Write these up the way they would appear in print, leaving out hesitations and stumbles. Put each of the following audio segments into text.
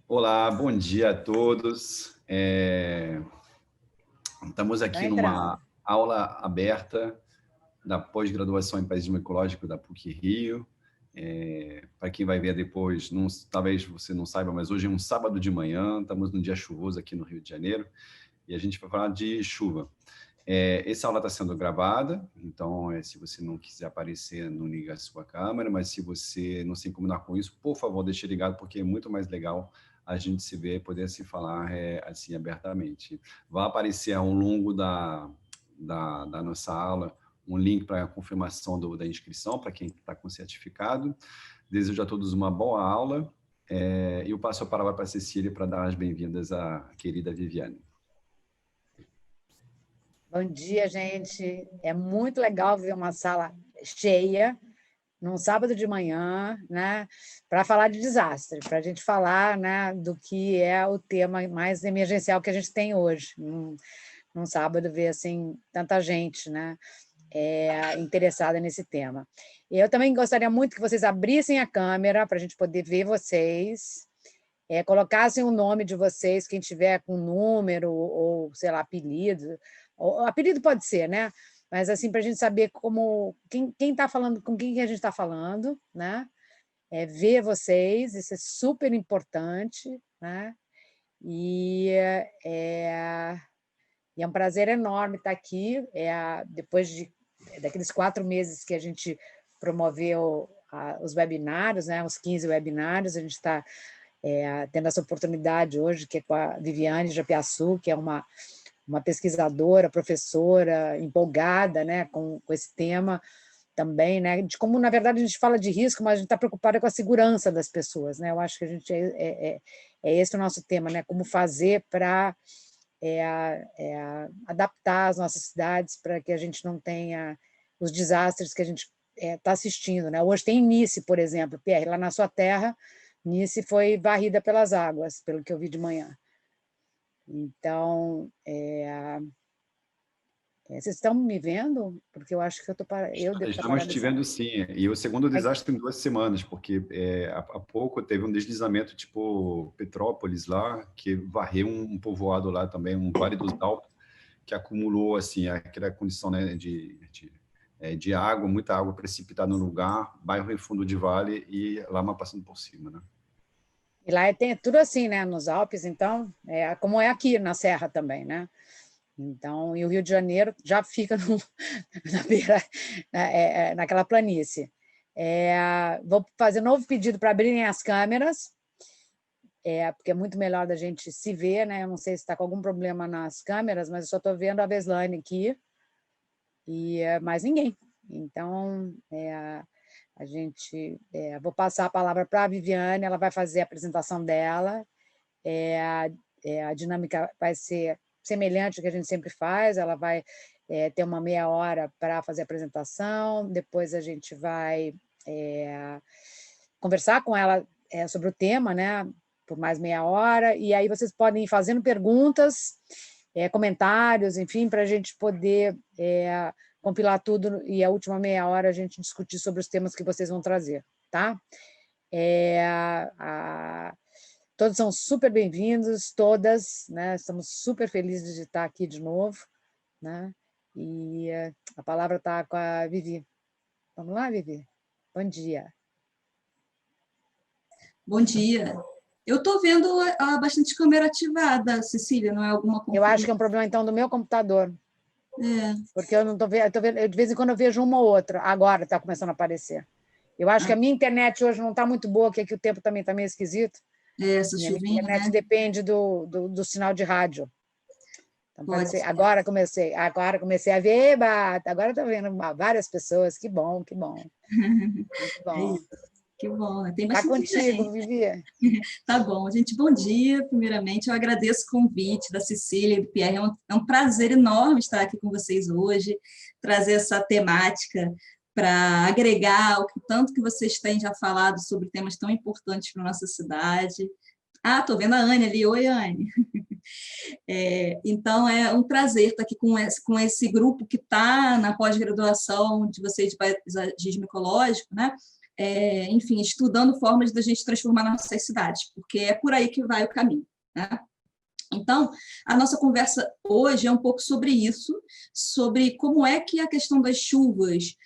Olá, bom dia a todos. Estamos Tá aqui entrando. numa aula aberta da pós-graduação em Paisagem Ecológico da PUC-Rio. Para quem vai ver depois, talvez você não saiba, mas hoje é um sábado de manhã, estamos num dia chuvoso aqui no Rio de Janeiro, e a gente vai falar de chuva. Essa aula está sendo gravada, então se você não quiser aparecer, não liga a sua câmera, mas se você não se incomodar com isso, por favor, deixe ligado, porque é muito mais legal a gente se ver e poder se falar assim abertamente. Vai aparecer ao longo da nossa aula um link para a confirmação da inscrição, para quem está com certificado. Desejo a todos uma boa aula, e eu passo a palavra para a Cecília para dar as bem-vindas à querida Viviane. Bom dia, gente. É muito legal ver uma sala cheia num sábado de manhã, né, para falar de desastre, para a gente falar, né, do que é o tema mais emergencial que a gente tem hoje. Num sábado, ver assim tanta gente, né, interessada nesse tema. E eu também gostaria muito que vocês abrissem a câmera para a gente poder ver vocês. Colocassem o nome de vocês, quem tiver com número ou, sei lá, apelido. Apelido pode ser, né? Mas assim, para a gente saber quem está falando, com quem que a gente está falando, né? Ver vocês, isso é super importante, né? E é um prazer enorme estar aqui, depois daqueles 4 meses que a gente promoveu os webinários, né? Os 15 webinários, a gente está tendo essa oportunidade hoje, que é com a Viviane Japiaçu, que é uma pesquisadora, professora, empolgada, né, com esse tema também, né, de como, na verdade, a gente fala de risco, mas a gente está preocupada com a segurança das pessoas, né, eu acho que a gente é esse o nosso tema, né, como fazer para adaptar as nossas cidades para que a gente não tenha os desastres que a gente está assistindo, né, hoje tem Nice, por exemplo, Pierre, lá na sua terra, Nice foi varrida pelas águas, pelo que eu vi de manhã. Então, vocês estão me vendo? Porque eu acho que eu devo estar Estamos parada te assim. vendo, sim. E o segundo desastre em 2 semanas, porque há pouco teve um deslizamento tipo Petrópolis lá, que varreu um povoado lá também, um Vale dos Altos, que acumulou assim aquela condição, né, de água, muita água precipitada no lugar, bairro em fundo de vale e lama passando por cima, né? E lá tem tudo assim, né? Nos Alpes, então, como é aqui na Serra também, né? Então, e o Rio de Janeiro já fica na beira, naquela planície. Vou fazer novo pedido para abrirem as câmeras, porque é muito melhor da gente se ver, né? Eu não sei se está com algum problema nas câmeras, mas eu só estou vendo a Veslane aqui e mais ninguém. Então, a gente vou passar a palavra para a Viviane, ela vai fazer a apresentação dela. A dinâmica vai ser semelhante ao que a gente sempre faz, ela vai ter uma meia hora para fazer a apresentação, depois a gente vai conversar com ela sobre o tema, né, por mais meia hora, e aí vocês podem ir fazendo perguntas, comentários, enfim, para a gente poder compilar tudo e a última meia hora a gente discutir sobre os temas que vocês vão trazer, tá? Todos são super bem-vindos, todas, né? Estamos super felizes de estar aqui de novo, né? E a palavra está com a Vivi. Vamos lá, Vivi? Bom dia. Bom dia. Eu estou vendo bastante câmera ativada, Cecília, não é alguma confusão? Eu acho que é um problema, então, do meu computador. Porque eu não estou vendo, de vez em quando eu vejo uma ou outra, agora está começando a aparecer. Eu acho que a minha internet hoje não está muito boa, que aqui o tempo também está meio esquisito. Essa chuvinha, minha internet, né? Depende do sinal de rádio. Então, pode ser. Agora comecei a ver, agora estou vendo várias pessoas, que bom, que bom. Muito bom. Que bom, tem Está bastante contigo, gente. Vivi. Tá bom, gente, bom dia. Primeiramente, eu agradeço o convite da Cecília e do Pierre. É um prazer enorme estar aqui com vocês hoje, trazer essa temática para agregar o tanto que vocês têm já falado sobre temas tão importantes para a nossa cidade. Estou vendo a Anne ali. Oi, Anne. Então, é um prazer estar aqui com esse grupo que está na pós-graduação de vocês de paisagismo ecológico, né? enfim, estudando formas da gente transformar nossas cidades, porque é por aí que vai o caminho, né? Então, a nossa conversa hoje é um pouco sobre isso, sobre como é que a questão das chuvas,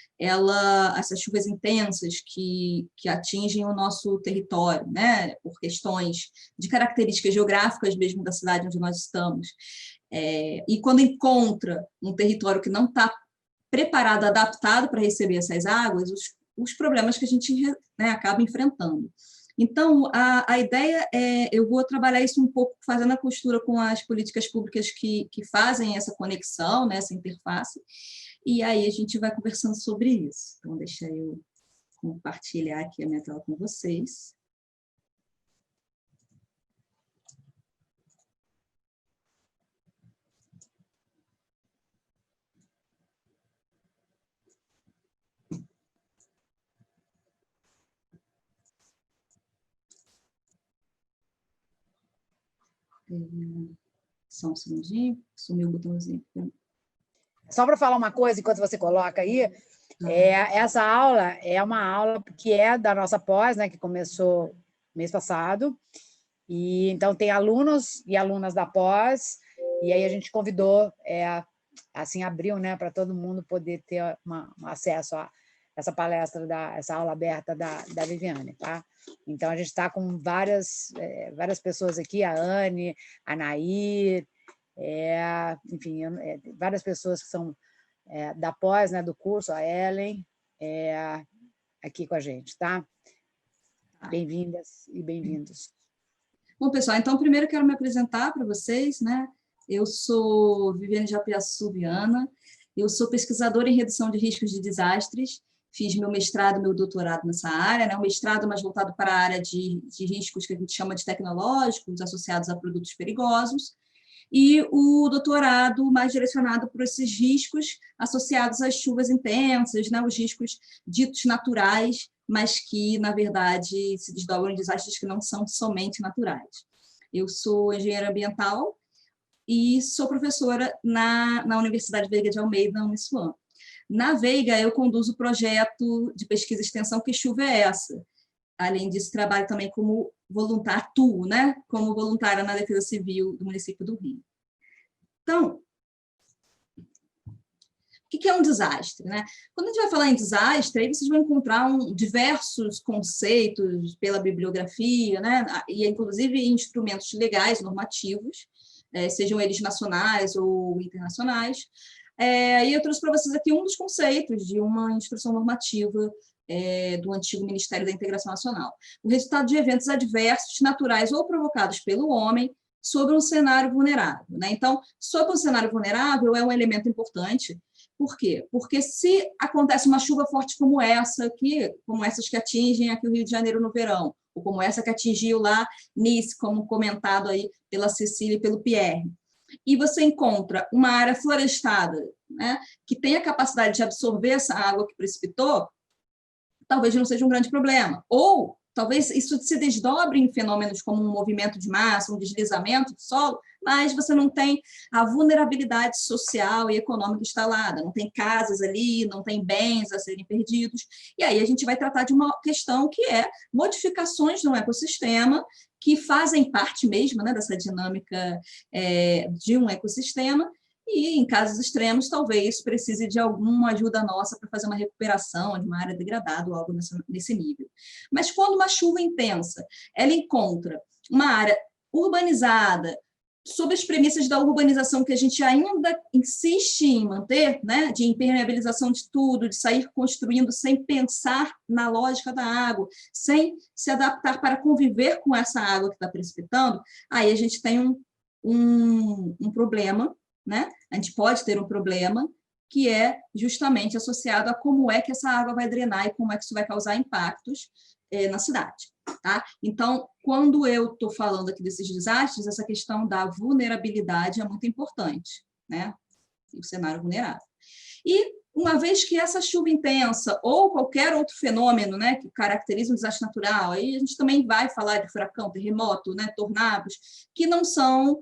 essas chuvas intensas que atingem o nosso território, né, por questões de características geográficas mesmo da cidade onde nós estamos, e quando encontra um território que não está preparado, adaptado para receber essas águas, os problemas que a gente, né, acaba enfrentando. Então, a ideia eu vou trabalhar isso um pouco, fazendo a costura com as políticas públicas que fazem essa conexão, né, essa interface, e aí a gente vai conversando sobre isso. Então, deixa eu compartilhar aqui a minha tela com vocês. Só um segundinho, sumiu o botãozinho. Só para falar uma coisa, enquanto você coloca aí, essa aula é uma aula que é da nossa pós, né, que começou mês passado, e então tem alunos e alunas da pós, e aí a gente convidou, assim, abriu, né, para todo mundo poder ter um acesso a essa palestra, essa aula aberta da Viviane, tá? Então, a gente está com várias pessoas aqui, a Anne, a Nair, enfim, várias pessoas que são da pós, né, do curso, a Ellen, aqui com a gente, tá? Bem-vindas e bem-vindos. Bom, pessoal, então, primeiro eu quero me apresentar para vocês, né? Eu sou Viviane Japiaçu Viana, eu sou pesquisadora em redução de riscos de desastres, fiz meu mestrado, meu doutorado nessa área, né? Um mestrado mais voltado para a área de riscos que a gente chama de tecnológicos, associados a produtos perigosos, e o doutorado mais direcionado para esses riscos associados às chuvas intensas, né? Os riscos ditos naturais, mas que, na verdade, se desdobram em desastres que não são somente naturais. Eu sou engenheira ambiental e sou professora na Universidade Veiga de Almeida, na Uniswan. Na Veiga, eu conduzo o projeto de pesquisa e extensão Que Chuva é Essa? Além disso, trabalho também como voluntária, atuo, né? Como voluntária na Defesa Civil do município do Rio. Então, o que é um desastre, né? Quando a gente vai falar em desastre, aí vocês vão encontrar diversos conceitos pela bibliografia, né? E inclusive instrumentos legais, normativos, sejam eles nacionais ou internacionais. E eu trouxe para vocês aqui um dos conceitos de uma instrução normativa do antigo Ministério da Integração Nacional. O resultado de eventos adversos, naturais ou provocados pelo homem, sobre um cenário vulnerável, né? Então, sobre um cenário vulnerável é um elemento importante. Por quê? Porque se acontece uma chuva forte como essas que atingem aqui o Rio de Janeiro no verão, ou como essa que atingiu lá Nice, como comentado aí pela Cecília e pelo Pierre, e você encontra uma área florestada, né, que tem a capacidade de absorver essa água que precipitou, talvez não seja um grande problema. Ou talvez isso se desdobre em fenômenos como um movimento de massa, um deslizamento do solo, mas você não tem a vulnerabilidade social e econômica instalada, não tem casas ali, não tem bens a serem perdidos. E aí a gente vai tratar de uma questão que é modificações no ecossistema, que fazem parte mesmo, né, dessa dinâmica de um ecossistema, e, em casos extremos, talvez precise de alguma ajuda nossa para fazer uma recuperação de uma área degradada ou algo nesse nível. Mas quando uma chuva intensa, ela encontra uma área urbanizada, sob as premissas da urbanização que a gente ainda insiste em manter, né, de impermeabilização de tudo, de sair construindo sem pensar na lógica da água, sem se adaptar para conviver com essa água que está precipitando, aí a gente tem um problema, né? A gente pode ter um problema que é justamente associado a como é que essa água vai drenar e como é que isso vai causar impactos na cidade. Tá? Então, quando eu estou falando aqui desses desastres, essa questão da vulnerabilidade é muito importante, né? O cenário vulnerável. E, uma vez que essa chuva intensa ou qualquer outro fenômeno, né, que caracteriza um desastre natural, aí a gente também vai falar de furacão, terremoto, né, tornados, que não são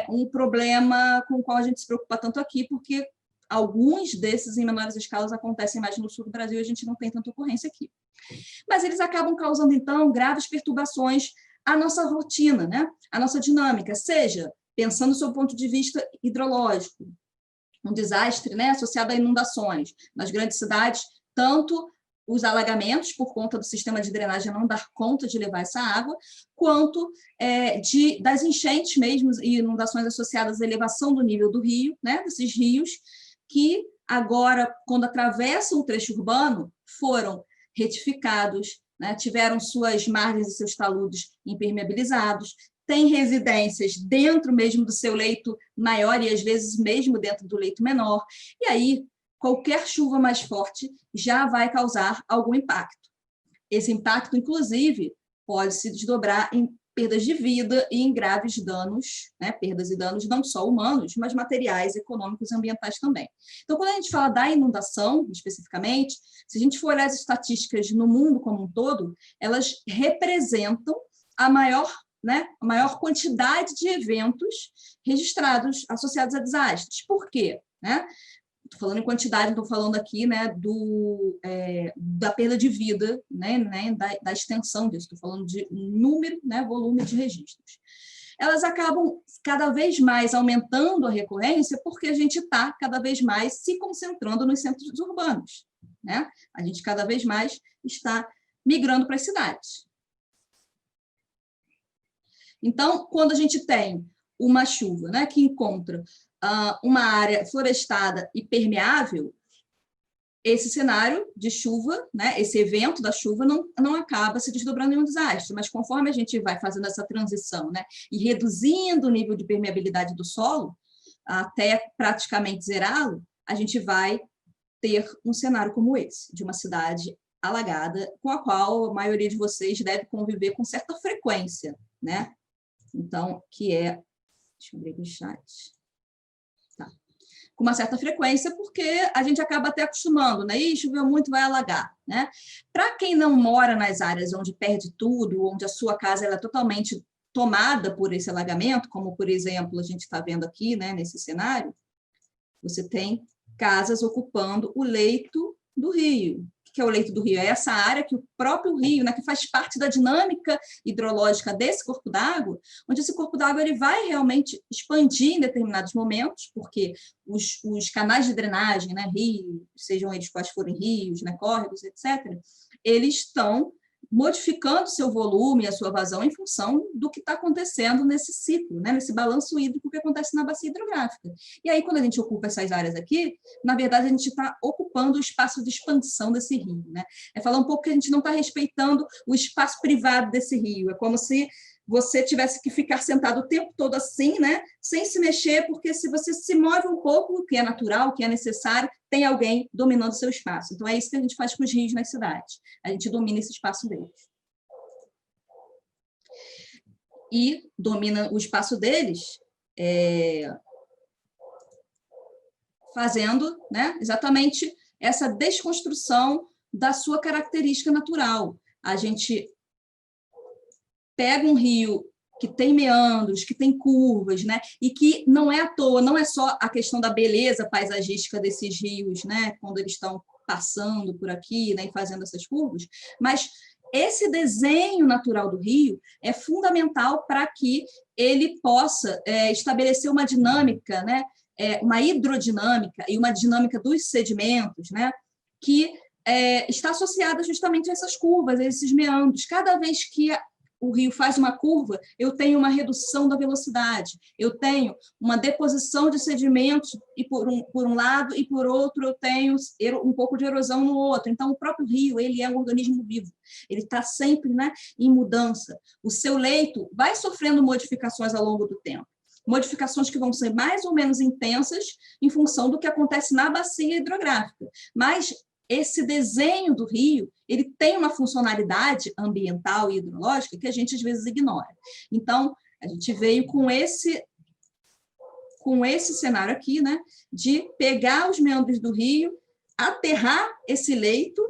um problema com o qual a gente se preocupa tanto aqui, porque alguns desses, em menores escalas, acontecem mais no sul do Brasil, e a gente não tem tanta ocorrência aqui. Mas eles acabam causando, então, graves perturbações à nossa rotina, né? À nossa dinâmica, seja pensando sob o ponto de vista hidrológico, um desastre, né, associado a inundações. Nas grandes cidades, tanto os alagamentos, por conta do sistema de drenagem não dar conta de levar essa água, quanto das enchentes mesmo e inundações associadas à elevação do nível do rio, né, desses rios, que agora, quando atravessam o trecho urbano, foram retificados, né, tiveram suas margens e seus taludes impermeabilizados, tem residências dentro mesmo do seu leito maior e, às vezes, mesmo dentro do leito menor. E aí, qualquer chuva mais forte já vai causar algum impacto. Esse impacto, inclusive, pode se desdobrar em perdas de vida e em graves danos, né? Perdas e danos não só humanos, mas materiais, econômicos e ambientais também. Então, quando a gente fala da inundação, especificamente, se a gente for olhar as estatísticas no mundo como um todo, elas representam a maior quantidade de eventos registrados associados a desastres. Por quê? Estou falando em quantidade, estou falando aqui, né, da perda de vida, né, da extensão disso, estou falando de número, né, volume de registros. Elas acabam cada vez mais aumentando a recorrência porque a gente está cada vez mais se concentrando nos centros urbanos, né? A gente cada vez mais está migrando para as cidades. Então, quando a gente tem uma chuva, né, que encontra uma área florestada e permeável, esse cenário de chuva, né, esse evento da chuva não acaba se desdobrando em um desastre, mas conforme a gente vai fazendo essa transição, né, e reduzindo o nível de permeabilidade do solo, até praticamente zerá-lo, a gente vai ter um cenário como esse, de uma cidade alagada, com a qual a maioria de vocês deve conviver com certa frequência, né? Então, que é... Deixa eu abrir aqui o chat. Tá. Com uma certa frequência, porque a gente acaba até acostumando, né? Ih, choveu muito, vai alagar, né? Para quem não mora nas áreas onde perde tudo, onde a sua casa ela é totalmente tomada por esse alagamento, como, por exemplo, a gente está vendo aqui, né, nesse cenário, você tem casas ocupando o leito do rio. O que é o leito do rio? É essa área que o próprio rio, né, que faz parte da dinâmica hidrológica desse corpo d'água, onde esse corpo d'água ele vai realmente expandir em determinados momentos, porque os canais de drenagem, né, rios, sejam eles quais forem rios, né, córregos, etc., eles estão modificando seu volume e a sua vazão em função do que está acontecendo nesse ciclo, né, nesse balanço hídrico que acontece na bacia hidrográfica. E aí, quando a gente ocupa essas áreas aqui, na verdade, a gente está ocupando o espaço de expansão desse rio, né? É falar um pouco que a gente não está respeitando o espaço privado desse rio. É como se você tivesse que ficar sentado o tempo todo assim, né, sem se mexer, porque se você se move um pouco, o que é natural, o que é necessário, tem alguém dominando o seu espaço. Então, é isso que a gente faz com os rios nas cidades. A gente domina esse espaço deles. E domina o espaço deles fazendo, né, exatamente essa desconstrução da sua característica natural. A gente pega um rio que tem meandros, que tem curvas, né? E que não é à toa, não é só a questão da beleza paisagística desses rios, né? Quando eles estão passando por aqui, né? E fazendo essas curvas, mas esse desenho natural do rio é fundamental para que ele possa estabelecer uma dinâmica, né? Uma hidrodinâmica e uma dinâmica dos sedimentos, né? Que está associada justamente a essas curvas, a esses meandros. Cada vez que o rio faz uma curva, eu tenho uma redução da velocidade, eu tenho uma deposição de sedimentos e por um lado e por outro eu tenho um pouco de erosão no outro. Então, o próprio rio ele é um organismo vivo, ele está sempre, né, em mudança. O seu leito vai sofrendo modificações ao longo do tempo, modificações que vão ser mais ou menos intensas em função do que acontece na bacia hidrográfica, mas esse desenho do rio, ele tem uma funcionalidade ambiental e hidrológica que a gente, às vezes, ignora. Então, a gente veio com esse cenário aqui, né, de pegar os meandros do rio, aterrar esse leito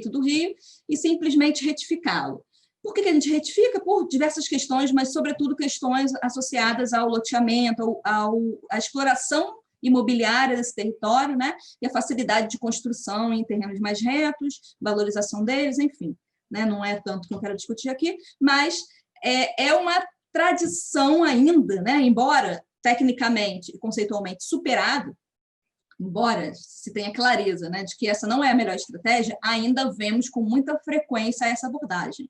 do rio e simplesmente retificá-lo. Por que a gente retifica? Por diversas questões, mas, sobretudo, questões associadas ao loteamento, à exploração imobiliária desse território, né? E a facilidade de construção em terrenos mais retos, valorização deles, enfim. Né? Não é tanto que eu quero discutir aqui, mas é uma tradição ainda, né? Embora tecnicamente e conceitualmente superado, embora se tenha clareza, né, de que essa não é a melhor estratégia, ainda vemos com muita frequência essa abordagem.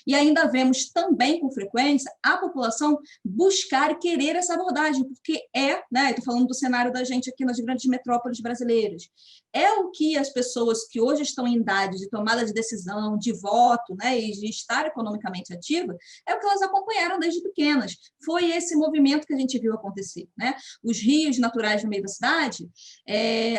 E ainda vemos também, com frequência, a população buscar e querer essa abordagem, porque né, estou falando do cenário da gente aqui nas grandes metrópoles brasileiras, é o que as pessoas que hoje estão em idade de tomada de decisão, de voto, né, e de estar economicamente ativa, é o que elas acompanharam desde pequenas. Foi esse movimento que a gente viu acontecer. Né? Os rios naturais no meio da cidade,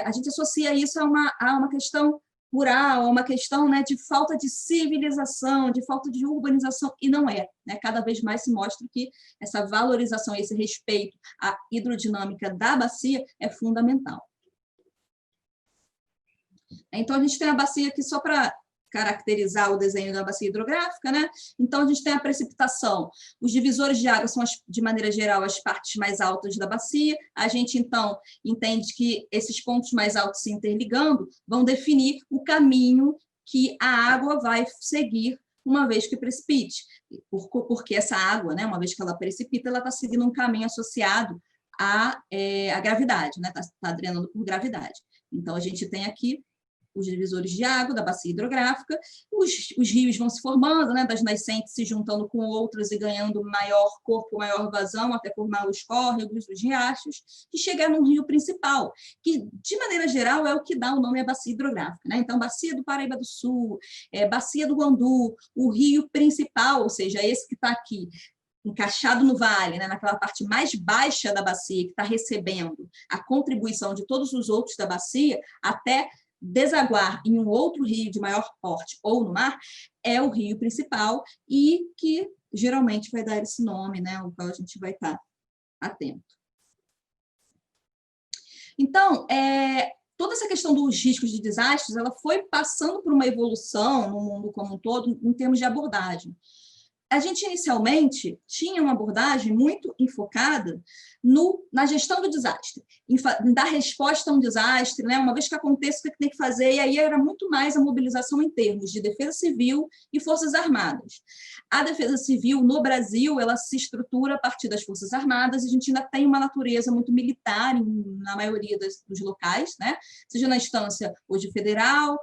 a gente associa isso a uma questão rural, uma questão, né, de falta de civilização, de falta de urbanização, e não é. Né? Cada vez mais se mostra que essa valorização, esse respeito à hidrodinâmica da bacia é fundamental. Então, a gente tem a bacia aqui só para caracterizar o desenho da bacia hidrográfica, né? Então, a gente tem a precipitação. Os divisores de água são, de maneira geral, as partes mais altas da bacia. A gente, então, entende que esses pontos mais altos se interligando vão definir o caminho que a água vai seguir uma vez que precipite. Porque essa água, né, uma vez que ela precipita, ela está seguindo um caminho associado à gravidade, né? Está drenando por gravidade. Então, a gente tem aqui os divisores de água da bacia hidrográfica, os rios vão se formando, né, das nascentes se juntando com outras e ganhando maior corpo, maior vazão, até formar os córregos, os riachos, e chegar num rio principal, que, de maneira geral, é o que dá o nome à bacia hidrográfica. Né? Então, bacia do Paraíba do Sul, bacia do Guandu, o rio principal, ou seja, esse que está aqui, encaixado no vale, né, naquela parte mais baixa da bacia, que está recebendo a contribuição de todos os outros da bacia, até desaguar em um outro rio de maior porte ou no mar, é o rio principal e que geralmente vai dar esse nome, né, ao qual a gente vai estar atento. Então, toda essa questão dos riscos de desastres, ela foi passando por uma evolução no mundo como um todo, em termos de abordagem. A gente, inicialmente, tinha uma abordagem muito enfocada na gestão do desastre, em dar resposta a um desastre, né? Uma vez que aconteça, o que tem que fazer, e aí era muito mais a mobilização em termos de defesa civil e forças armadas. A defesa civil, no Brasil, ela se estrutura a partir das forças armadas, e a gente ainda tem uma natureza muito militar na maioria dos locais, né? Seja na instância hoje federal,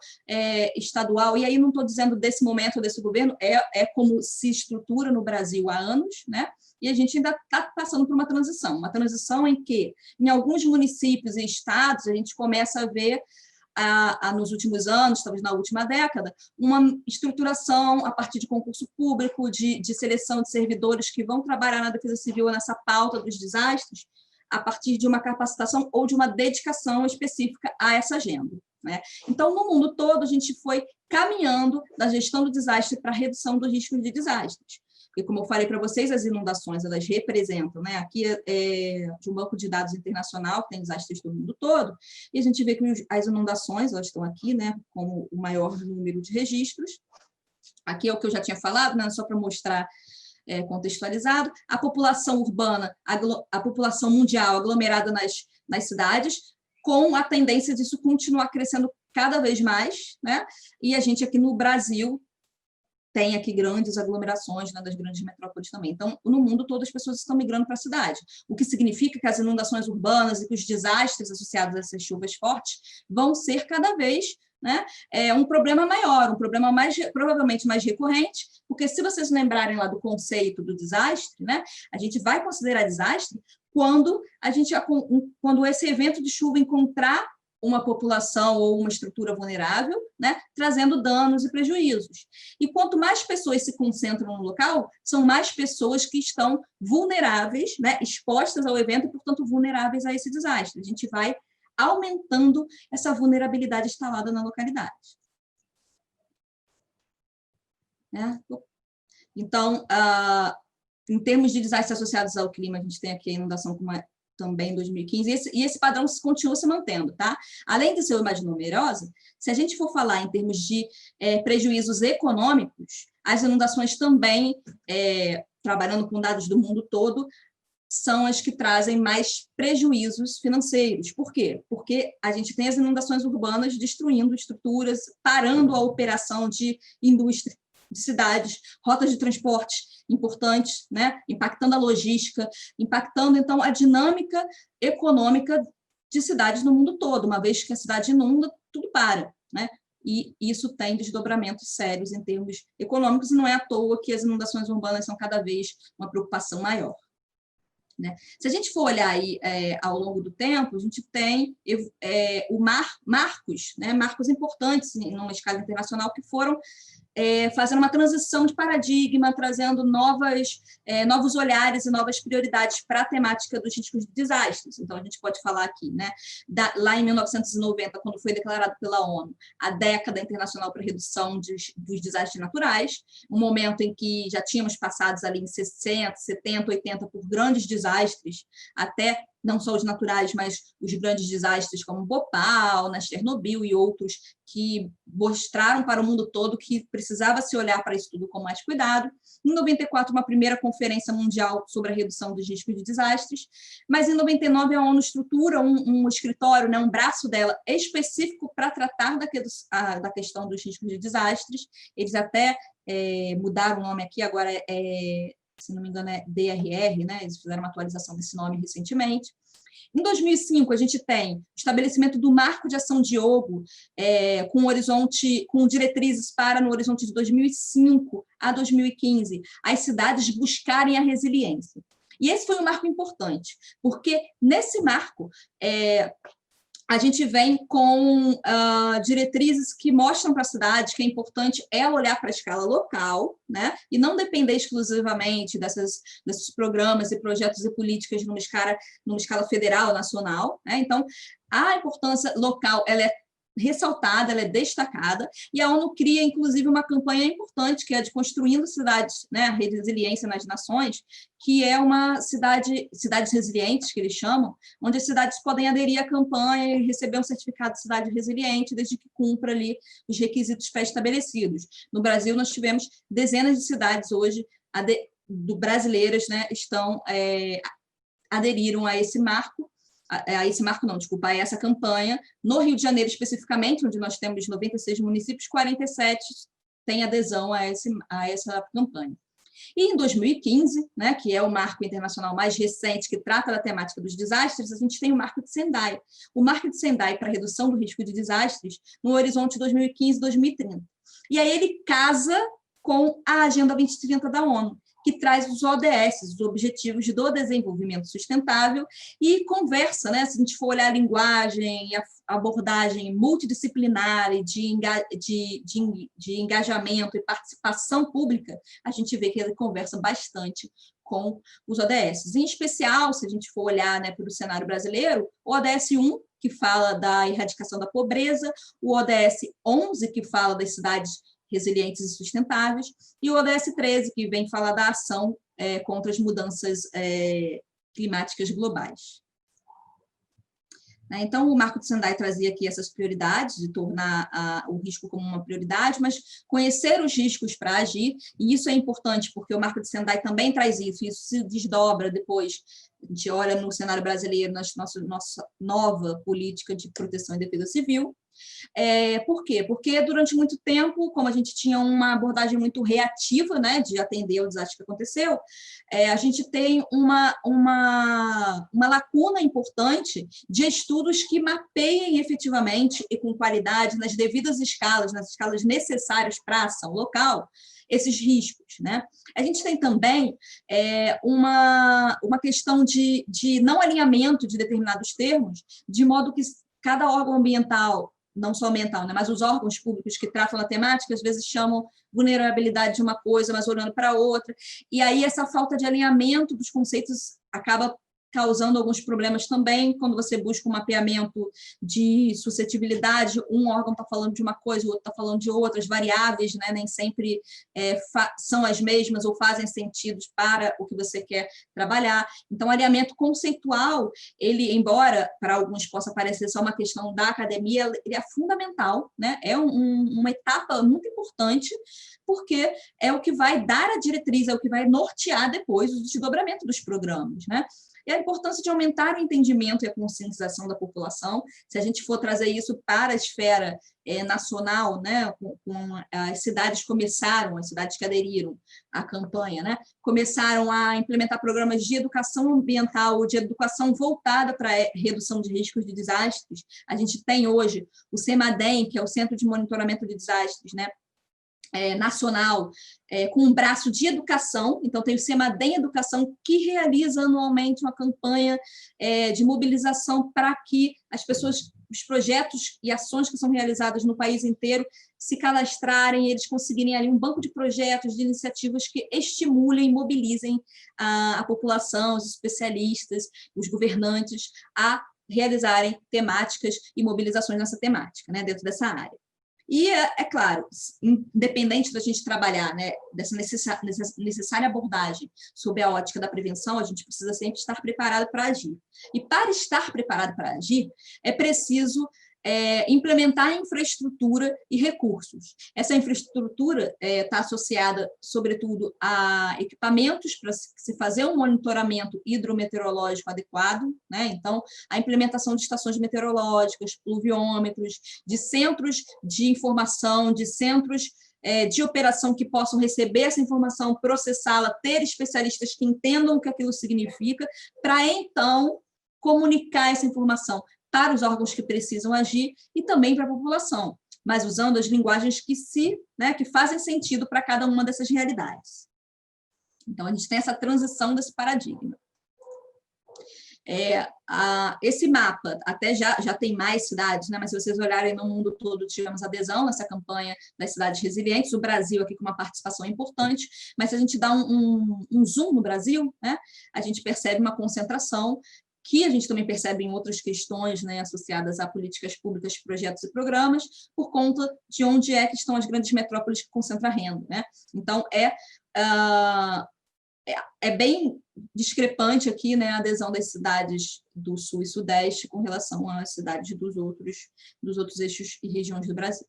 estadual, e aí não estou dizendo desse momento, desse governo, é como se estrutura no Brasil há anos, né? E a gente ainda está passando por uma transição em que, em alguns municípios e estados, a gente começa a ver, nos últimos anos, talvez na última década, uma estruturação a partir de concurso público, de seleção de servidores que vão trabalhar na defesa civil nessa pauta dos desastres, a partir de uma capacitação ou de uma dedicação específica a essa agenda. Né? Então, no mundo todo, a gente foi caminhando da gestão do desastre para a redução dos riscos de desastres. Porque, como eu falei para vocês, as inundações, elas representam, né? Aqui de um banco de dados internacional, que tem desastres do mundo todo, e a gente vê que as inundações, elas estão aqui, né, como o maior número de registros. Aqui é o que eu já tinha falado, né, só para mostrar contextualizado. A população urbana, a população mundial aglomerada nas cidades, com a tendência disso continuar crescendo cada vez mais, né? E a gente aqui no Brasil tem aqui grandes aglomerações, né, das grandes metrópoles também. Então, no mundo todo, as pessoas estão migrando para a cidade, o que significa que as inundações urbanas e que os desastres associados a essas chuvas fortes vão ser cada vez, né, um problema maior, um problema provavelmente mais recorrente, porque se vocês lembrarem lá do conceito do desastre, né, a gente vai considerar desastre quando esse evento de chuva encontrar uma população ou uma estrutura vulnerável, né, trazendo danos e prejuízos. E quanto mais pessoas se concentram no local, são mais pessoas que estão vulneráveis, né, expostas ao evento e, portanto, vulneráveis a esse desastre. A gente vai aumentando essa vulnerabilidade instalada na localidade. Né? Então, em termos de desastres associados ao clima, a gente tem aqui a inundação também em 2015, e esse padrão continua se mantendo, tá? Além de ser mais numerosa, se a gente for falar em termos de prejuízos econômicos, as inundações também, trabalhando com dados do mundo todo, são as que trazem mais prejuízos financeiros. Por quê? Porque a gente tem as inundações urbanas destruindo estruturas, parando a operação de indústria, de cidades, rotas de transporte importantes, né? Impactando a logística, impactando, então, a dinâmica econômica de cidades no mundo todo. Uma vez que a cidade inunda, tudo para, né? E isso tem desdobramentos sérios em termos econômicos, e não é à toa que as inundações urbanas são cada vez uma preocupação maior. Né? Se a gente for olhar aí, ao longo do tempo, a gente tem marcos, né? Marcos importantes em uma escala internacional que foram fazendo uma transição de paradigma, trazendo novos olhares e novas prioridades para a temática dos riscos de desastres. Então, a gente pode falar aqui, né, lá em 1990, quando foi declarado pela ONU a década internacional para a redução dos desastres naturais, um momento em que já tínhamos passados ali em 60, 70, 80 por grandes desastres, até não só os naturais, mas os grandes desastres como Bhopal, Chernobyl e outros, que mostraram para o mundo todo que precisava se olhar para isso tudo com mais cuidado. Em 94, uma primeira conferência mundial sobre a redução dos riscos de desastres, mas em 99 a ONU estrutura um escritório, né, um braço dela específico para tratar da questão dos riscos de desastres. Eles até mudaram o nome aqui, agora se não me engano, é DRR, né? Eles fizeram uma atualização desse nome recentemente. Em 2005, a gente tem o estabelecimento do Marco de Ação Diogo, com diretrizes para, no horizonte de 2005 a 2015, as cidades buscarem a resiliência. E esse foi um marco importante, porque nesse marco a gente vem com diretrizes que mostram para a cidade que é importante olhar para a escala local, né? E não depender exclusivamente desses programas e projetos e políticas numa escala federal, nacional, né? Então, a importância local ela é ressaltada, ela é destacada, e a ONU cria, inclusive, uma campanha importante, que é de Construindo Cidades, né, a Resiliência nas Nações, que é uma cidades resilientes, que eles chamam, onde as cidades podem aderir à campanha e receber um certificado de cidade resiliente, desde que cumpra ali os requisitos pré-estabelecidos. No Brasil, nós tivemos dezenas de cidades hoje brasileiras, né, aderiram a esse marco, a essa campanha. No Rio de Janeiro, especificamente, onde nós temos 96 municípios, 47 têm adesão a essa campanha. E em 2015, né, que é o marco internacional mais recente que trata da temática dos desastres, a gente tem o Marco de Sendai. O Marco de Sendai para a redução do risco de desastres no horizonte 2015-2030. E aí ele casa com a Agenda 2030 da ONU, que traz os ODS, os Objetivos do Desenvolvimento Sustentável, e conversa, né? Se a gente for olhar a linguagem, a abordagem multidisciplinar e de engajamento e participação pública, a gente vê que ele conversa bastante com os ODS. Em especial, se a gente for olhar, né, para o cenário brasileiro, o ODS 1, que fala da erradicação da pobreza, o ODS 11, que fala das cidades resilientes e sustentáveis, e o ODS 13, que vem falar da ação contra as mudanças climáticas globais. Então, o Marco de Sendai trazia aqui essas prioridades, de tornar o risco como uma prioridade, mas conhecer os riscos para agir, e isso é importante, porque o Marco de Sendai também traz isso se desdobra depois. A gente olha no cenário brasileiro, na nossa nova política de proteção e defesa civil. Por quê? Porque durante muito tempo, como a gente tinha uma abordagem muito reativa, né, de atender ao desastre que aconteceu, a gente tem uma lacuna importante de estudos que mapeiem efetivamente e com qualidade, nas devidas escalas, nas escalas necessárias para a ação local, esses riscos, né? A gente tem também uma questão de não alinhamento de determinados termos, de modo que cada órgão ambiental, não só ambiental, né, mas os órgãos públicos que tratam a temática, às vezes chamam vulnerabilidade de uma coisa, mas olhando para outra, e aí essa falta de alinhamento dos conceitos acaba causando alguns problemas também, quando você busca um mapeamento de suscetibilidade, um órgão está falando de uma coisa, o outro está falando de outras variáveis, né? Nem sempre são as mesmas ou fazem sentido para o que você quer trabalhar. Então, alinhamento conceitual, ele, embora para alguns possa parecer só uma questão da academia, ele é fundamental, né? É uma etapa muito importante, porque é o que vai dar a diretriz, é o que vai nortear depois o desdobramento dos programas, né? E a importância de aumentar o entendimento e a conscientização da população. Se a gente for trazer isso para a esfera nacional, né, com as cidades começaram, as cidades que aderiram à campanha, né, começaram a implementar programas de educação ambiental, de educação voltada para a redução de riscos de desastres. A gente tem hoje o CEMADEM, que é o Centro de Monitoramento de Desastres, né, nacional, com um braço de educação. Então tem o CEMADEM Educação, que realiza anualmente uma campanha de mobilização para que as pessoas, os projetos e ações que são realizadas no país inteiro se cadastrarem, eles conseguirem ali um banco de projetos, de iniciativas que estimulem e mobilizem a população, os especialistas, os governantes a realizarem temáticas e mobilizações nessa temática, né, dentro dessa área. E, é claro, independente da gente trabalhar, né, dessa necessária abordagem sob a ótica da prevenção, a gente precisa sempre estar preparado para agir. E para estar preparado para agir, é preciso implementar infraestrutura e recursos. Essa infraestrutura está associada, sobretudo, a equipamentos para se fazer um monitoramento hidrometeorológico adequado, né? Então, a implementação de estações meteorológicas, pluviômetros, de centros de informação, de centros de operação que possam receber essa informação, processá-la, ter especialistas que entendam o que aquilo significa, para, então, comunicar essa informação para os órgãos que precisam agir e também para a população, mas usando as linguagens que fazem sentido para cada uma dessas realidades. Então, a gente tem essa transição desse paradigma. Esse mapa até já tem mais cidades, né? Mas se vocês olharem no mundo todo, tivemos adesão nessa campanha das cidades resilientes, o Brasil aqui com uma participação importante, mas se a gente dá um zoom no Brasil, né, a gente percebe uma concentração que a gente também percebe em outras questões, né, associadas a políticas públicas, projetos e programas, por conta de onde que estão as grandes metrópoles que concentram a renda, né? Então, é bem discrepante aqui, né, a adesão das cidades do Sul e Sudeste com relação às cidades dos outros eixos e regiões do Brasil.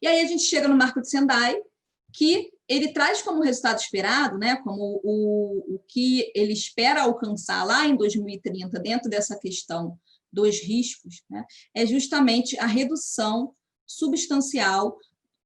E aí a gente chega no Marco de Sendai, que ele traz como resultado esperado, né, como o que ele espera alcançar lá em 2030, dentro dessa questão dos riscos, né, é justamente a redução substancial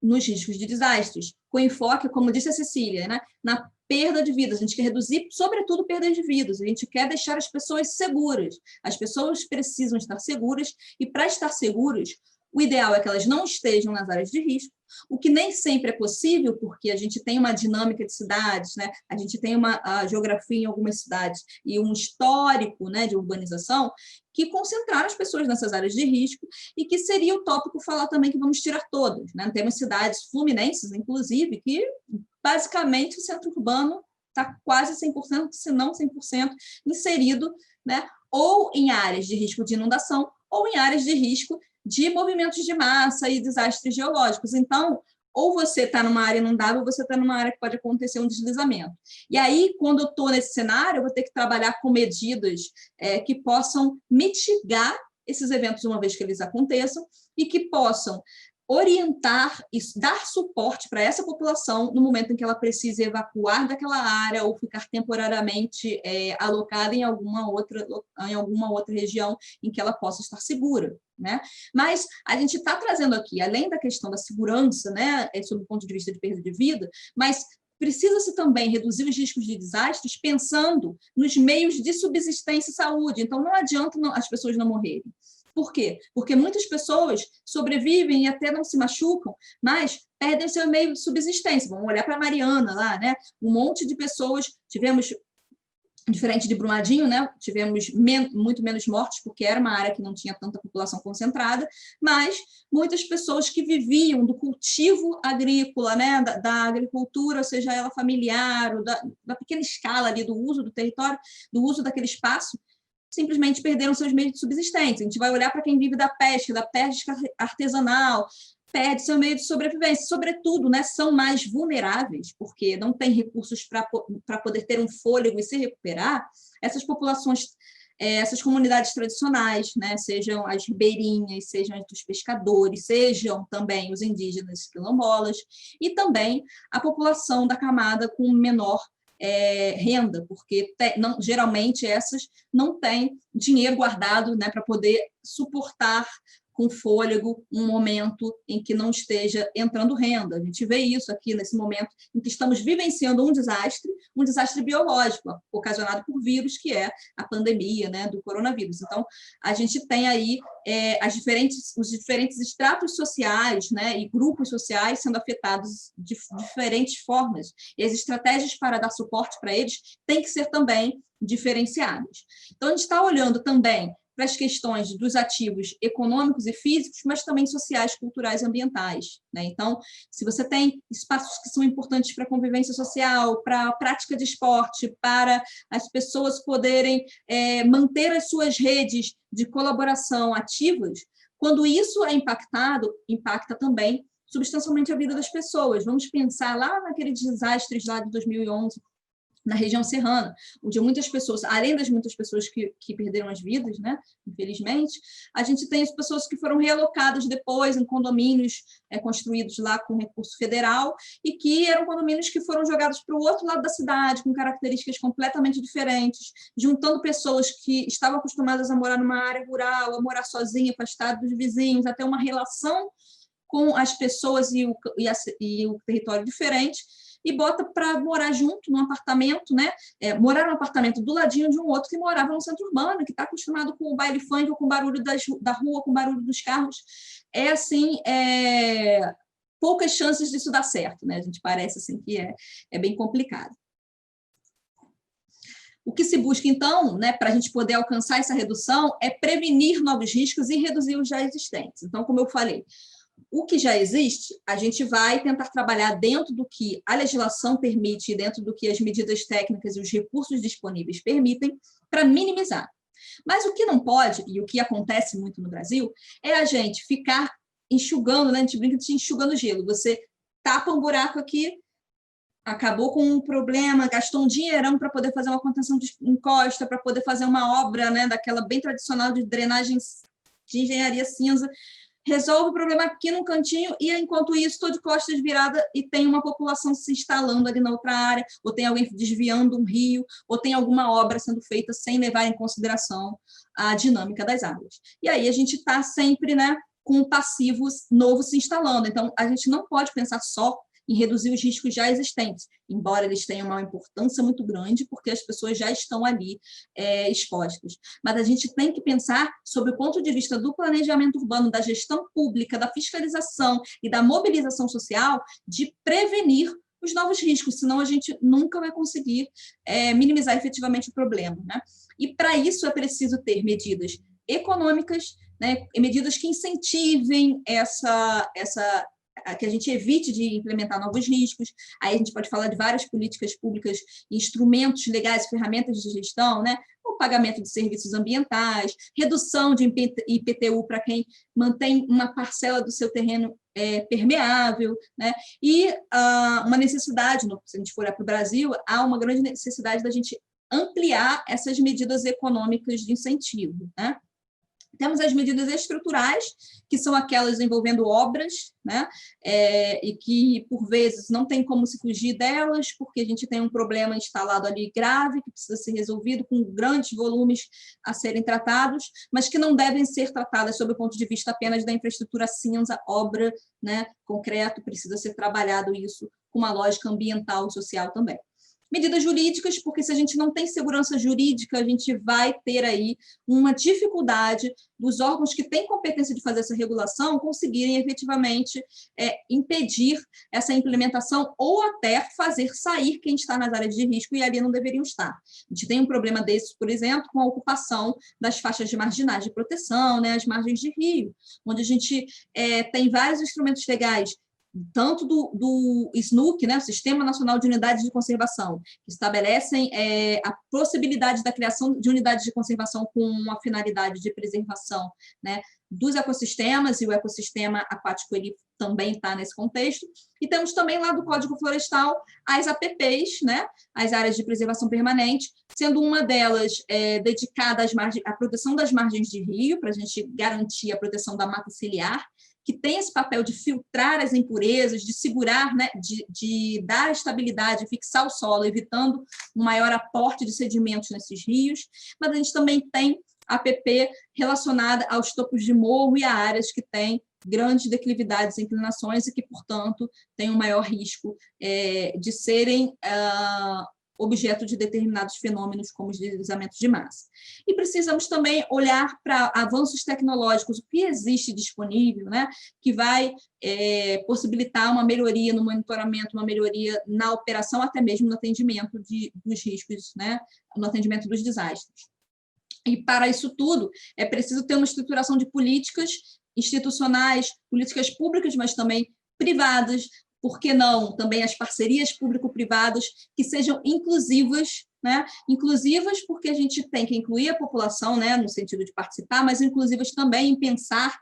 nos riscos de desastres, com enfoque, como disse a Cecília, né, na perda de vidas. A gente quer reduzir, sobretudo, perdas de vidas. A gente quer deixar as pessoas seguras. As pessoas precisam estar seguras, e para estar seguras, o ideal é que elas não estejam nas áreas de risco, o que nem sempre é possível, porque a gente tem uma dinâmica de cidades, né? A gente tem a geografia em algumas cidades e um histórico, né, de urbanização que concentraram as pessoas nessas áreas de risco, e que seria utópico falar também que vamos tirar todas, né? Temos cidades fluminenses, inclusive, que basicamente o centro urbano está quase 100%, se não 100%, inserido, né, ou em áreas de risco de inundação ou em áreas de risco de movimentos de massa e desastres geológicos. Então, ou você está numa área inundável, ou você está numa área que pode acontecer um deslizamento. E aí, quando eu estou nesse cenário, eu vou ter que trabalhar com medidas que possam mitigar esses eventos uma vez que eles aconteçam, e que possam orientar e dar suporte para essa população no momento em que ela precise evacuar daquela área ou ficar temporariamente alocada em alguma outra região em que ela possa estar segura, né? Mas a gente está trazendo aqui, além da questão da segurança, né, sob o ponto de vista de perda de vida, mas precisa-se também reduzir os riscos de desastres pensando nos meios de subsistência e saúde. Então, não adianta as pessoas não morrerem. Por quê? Porque muitas pessoas sobrevivem e até não se machucam, mas perdem seu meio de subsistência. Vamos olhar para a Mariana lá, né? Um monte de pessoas, tivemos, diferente de Brumadinho, né? Tivemos muito menos mortes, porque era uma área que não tinha tanta população concentrada, mas muitas pessoas que viviam do cultivo agrícola, né? Da agricultura, seja ela familiar, ou da pequena escala ali do uso do território, do uso daquele espaço, simplesmente perderam seus meios de subsistência. A gente vai olhar para quem vive da pesca artesanal, perde seu meio de sobrevivência. Sobretudo, né, são mais vulneráveis, porque não têm recursos para poder ter um fôlego e se recuperar. Essas populações essas comunidades tradicionais, né? Sejam as ribeirinhas, sejam as dos pescadores, sejam também os indígenas quilombolas, e também a população da camada com menor renda, porque geralmente essas não têm dinheiro guardado, né, para poder suportar com fôlego um momento em que não esteja entrando renda. A gente vê isso aqui nesse momento em que estamos vivenciando um desastre biológico ocasionado por vírus, que é a pandemia, né, do coronavírus. Então, a gente tem aí os diferentes estratos sociais, né, e grupos sociais sendo afetados de diferentes formas. E as estratégias para dar suporte para eles têm que ser também diferenciadas. Então, a gente está olhando também para as questões dos ativos econômicos e físicos, mas também sociais, culturais e ambientais, né? Então, se você tem espaços que são importantes para a convivência social, para a prática de esporte, para as pessoas poderem manter as suas redes de colaboração ativas, quando isso é impactado, impacta também substancialmente a vida das pessoas. Vamos pensar lá naqueles desastres lá de 2011, na região serrana, onde muitas pessoas, além das muitas pessoas que perderam as vidas, né, infelizmente, a gente tem as pessoas que foram realocadas depois em condomínios construídos lá com recurso federal e que eram condomínios que foram jogados para o outro lado da cidade, com características completamente diferentes, juntando pessoas que estavam acostumadas a morar numa área rural, a morar sozinha, afastada dos vizinhos, a ter uma relação com as pessoas e o território diferente, e bota para morar junto num apartamento, né? Morar num apartamento do ladinho de um outro que morava no centro urbano, que está acostumado com o baile funk ou com o barulho da rua, com o barulho dos carros. Poucas chances disso dar certo, né? A gente parece assim que é bem complicado. O que se busca, então, né, para a gente poder alcançar essa redução é prevenir novos riscos e reduzir os já existentes. Então, como eu falei, o que já existe, a gente vai tentar trabalhar dentro do que a legislação permite, dentro do que as medidas técnicas e os recursos disponíveis permitem, para minimizar. Mas o que não pode, e o que acontece muito no Brasil, é a gente ficar enxugando, né? A gente brinca de enxugando gelo. Você tapa um buraco aqui, acabou com um problema, gastou um dinheirão para poder fazer uma contenção de encosta, para poder fazer uma obra, né, daquela bem tradicional de drenagem de engenharia cinza, resolve o problema aqui no cantinho e, enquanto isso, estou de costas virada e tem uma população se instalando ali na outra área, ou tem alguém desviando um rio, ou tem alguma obra sendo feita sem levar em consideração a dinâmica das áreas. E aí a gente está sempre, né, com um passivo novo se instalando. Então, a gente não pode pensar só em reduzir os riscos já existentes, embora eles tenham uma importância muito grande, porque as pessoas já estão ali expostas. Mas a gente tem que pensar sob o ponto de vista do planejamento urbano, da gestão pública, da fiscalização e da mobilização social, de prevenir os novos riscos, senão a gente nunca vai conseguir minimizar efetivamente o problema, né? E, para isso, é preciso ter medidas econômicas, né, medidas que incentivem que a gente evite de implementar novos riscos. Aí a gente pode falar de várias políticas públicas, instrumentos legais, ferramentas de gestão, né? O pagamento de serviços ambientais, redução de IPTU para quem mantém uma parcela do seu terreno permeável, né? E uma necessidade, se a gente for olhar para o Brasil, há uma grande necessidade da gente ampliar essas medidas econômicas de incentivo, né? Temos as medidas estruturais, que são aquelas envolvendo obras, né? E que, por vezes, não tem como se fugir delas, porque a gente tem um problema instalado ali grave, que precisa ser resolvido, com grandes volumes a serem tratados, mas que não devem ser tratadas sob o ponto de vista apenas da infraestrutura cinza, obra, né, concreto, precisa ser trabalhado isso com uma lógica ambiental e social também. Medidas jurídicas, porque se a gente não tem segurança jurídica, a gente vai ter aí uma dificuldade dos órgãos que têm competência de fazer essa regulação conseguirem efetivamente impedir essa implementação ou até fazer sair quem está nas áreas de risco e ali não deveriam estar. A gente tem um problema desse, por exemplo, com a ocupação das faixas de marginais de proteção, né, as margens de rio, onde a gente tem vários instrumentos legais, tanto do SNUC, né, o Sistema Nacional de Unidades de Conservação, que estabelecem a possibilidade da criação de unidades de conservação com uma finalidade de preservação, né, dos ecossistemas, e o ecossistema aquático ele também está nesse contexto. E temos também lá do Código Florestal as APPs, né? As áreas de preservação permanente, sendo uma delas dedicada à proteção das margens de rio, para a gente garantir a proteção da mata ciliar, que tem esse papel de filtrar as impurezas, de segurar, né, de dar estabilidade, fixar o solo, evitando um maior aporte de sedimentos nesses rios. Mas a gente também tem a APP relacionada aos topos de morro e a áreas que têm grandes declividades e inclinações e que, portanto, têm um maior risco de serem objeto de determinados fenômenos como os deslizamentos de massa. E precisamos também olhar para avanços tecnológicos, o que existe disponível, né, que vai possibilitar uma melhoria no monitoramento, uma melhoria na operação, até mesmo no atendimento dos riscos, né, no atendimento dos desastres. E para isso tudo, é preciso ter uma estruturação de políticas institucionais, políticas públicas, mas também privadas, por que não também as parcerias público-privadas que sejam inclusivas, né? Inclusivas porque a gente tem que incluir a população, né, no sentido de participar, mas inclusivas também em pensar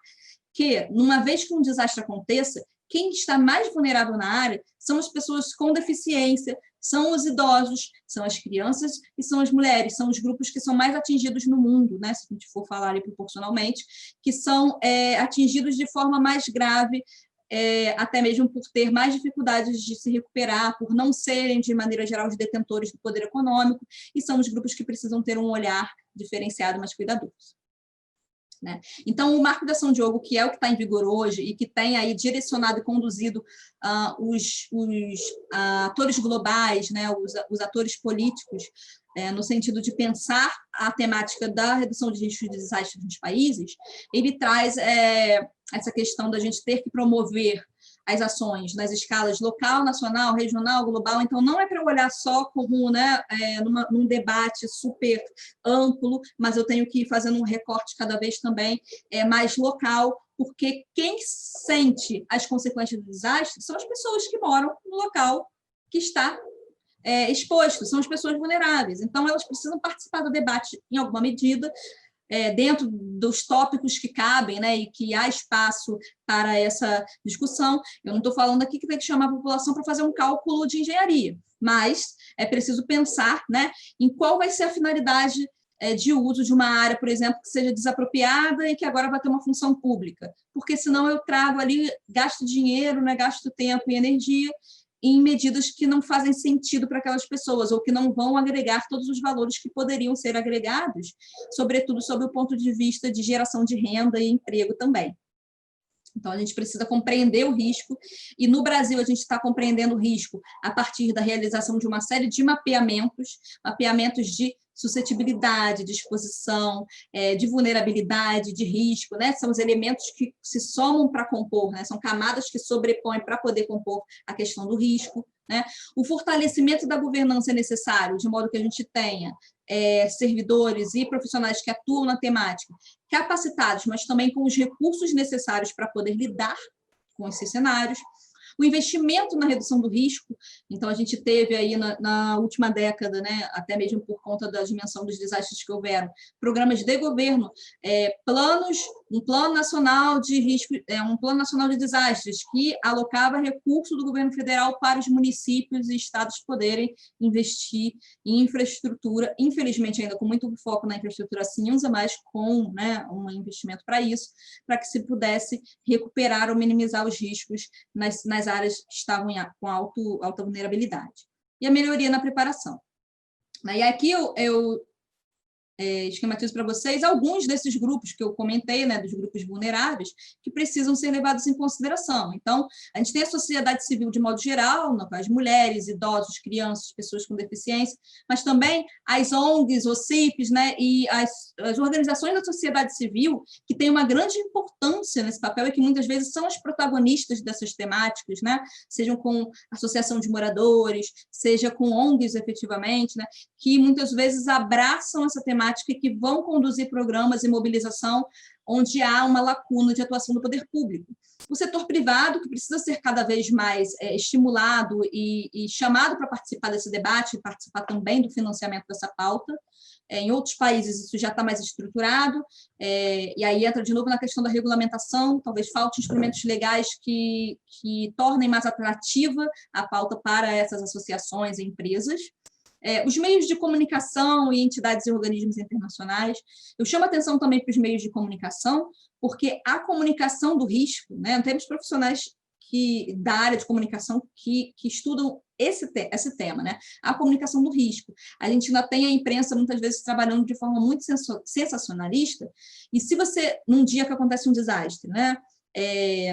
que, uma vez que um desastre aconteça, quem está mais vulnerável na área são as pessoas com deficiência, são os idosos, são as crianças e são as mulheres, são os grupos que são mais atingidos no mundo, né, se a gente for falar ali proporcionalmente, que são atingidos de forma mais grave, até mesmo por ter mais dificuldades de se recuperar, por não serem, de maneira geral, os detentores do poder econômico, e são os grupos que precisam ter um olhar diferenciado, mais cuidadoso. Né? Então, o Marco da São Diogo, que é o que está em vigor hoje e que tem aí direcionado e conduzido os atores globais, né, os atores políticos, no sentido de pensar a temática da redução de riscos de desastres nos países, ele traz essa questão da gente ter que promover as ações nas escalas local, nacional, regional, global. Então, não é para eu olhar só como, né, num debate super amplo, mas eu tenho que ir fazendo um recorte cada vez também mais local, porque quem sente as consequências do desastre são as pessoas que moram no local que está exposto, são as pessoas vulneráveis. Então, elas precisam participar do debate em alguma medida, dentro dos tópicos que cabem, né, e que há espaço para essa discussão. Eu não estou falando aqui que tem que chamar a população para fazer um cálculo de engenharia, mas é preciso pensar, né, em qual vai ser a finalidade de uso de uma área, por exemplo, que seja desapropriada e que agora vai ter uma função pública, porque senão eu trago ali, gasto dinheiro, né, gasto tempo e energia em medidas que não fazem sentido para aquelas pessoas, ou que não vão agregar todos os valores que poderiam ser agregados, sobretudo sob o ponto de vista de geração de renda e emprego também. Então, a gente precisa compreender o risco, e no Brasil a gente está compreendendo o risco a partir da realização de uma série de mapeamentos de suscetibilidade, de exposição, de vulnerabilidade, de risco, né? São os elementos que se somam para compor, né? São camadas que sobrepõem para poder compor a questão do risco, né? O fortalecimento da governança é necessário, de modo que a gente tenha servidores e profissionais que atuam na temática capacitados, mas também com os recursos necessários para poder lidar com esses cenários. O investimento na redução do risco, então a gente teve aí na última década, né, até mesmo por conta da dimensão dos desastres que houveram, programas de governo, um plano nacional de risco, um plano nacional de desastres que alocava recursos do governo federal para os municípios e estados poderem investir em infraestrutura, infelizmente ainda com muito foco na infraestrutura cinza, mas com, né, um investimento para isso, para que se pudesse recuperar ou minimizar os riscos nas áreas que estavam com alta vulnerabilidade. E a melhoria na preparação. E aqui eu esquematizo para vocês alguns desses grupos que eu comentei, né, dos grupos vulneráveis, que precisam ser levados em consideração. Então, a gente tem a sociedade civil de modo geral, as mulheres, idosos, crianças, pessoas com deficiência, mas também as ONGs, OCIPs, né, e as organizações da sociedade civil, que têm uma grande importância nesse papel e que muitas vezes são as protagonistas dessas temáticas, né, sejam com associação de moradores, seja com ONGs efetivamente, né, que muitas vezes abraçam essa temática e que vão conduzir programas e mobilização onde há uma lacuna de atuação do poder público. O setor privado, que precisa ser cada vez mais estimulado e chamado para participar desse debate, participar também do financiamento dessa pauta, Em outros países isso já está mais estruturado, e aí entra de novo na questão da regulamentação, talvez falte instrumentos legais que tornem mais atrativa a pauta para essas associações e empresas. Os meios de comunicação e entidades e organismos internacionais. Eu chamo a atenção também para os meios de comunicação, porque a comunicação do risco, né, temos profissionais da área de comunicação que estudam esse tema, né? A comunicação do risco. A gente ainda tem a imprensa, muitas vezes, trabalhando de forma muito sensacionalista, e se você, num dia que acontece um desastre, né?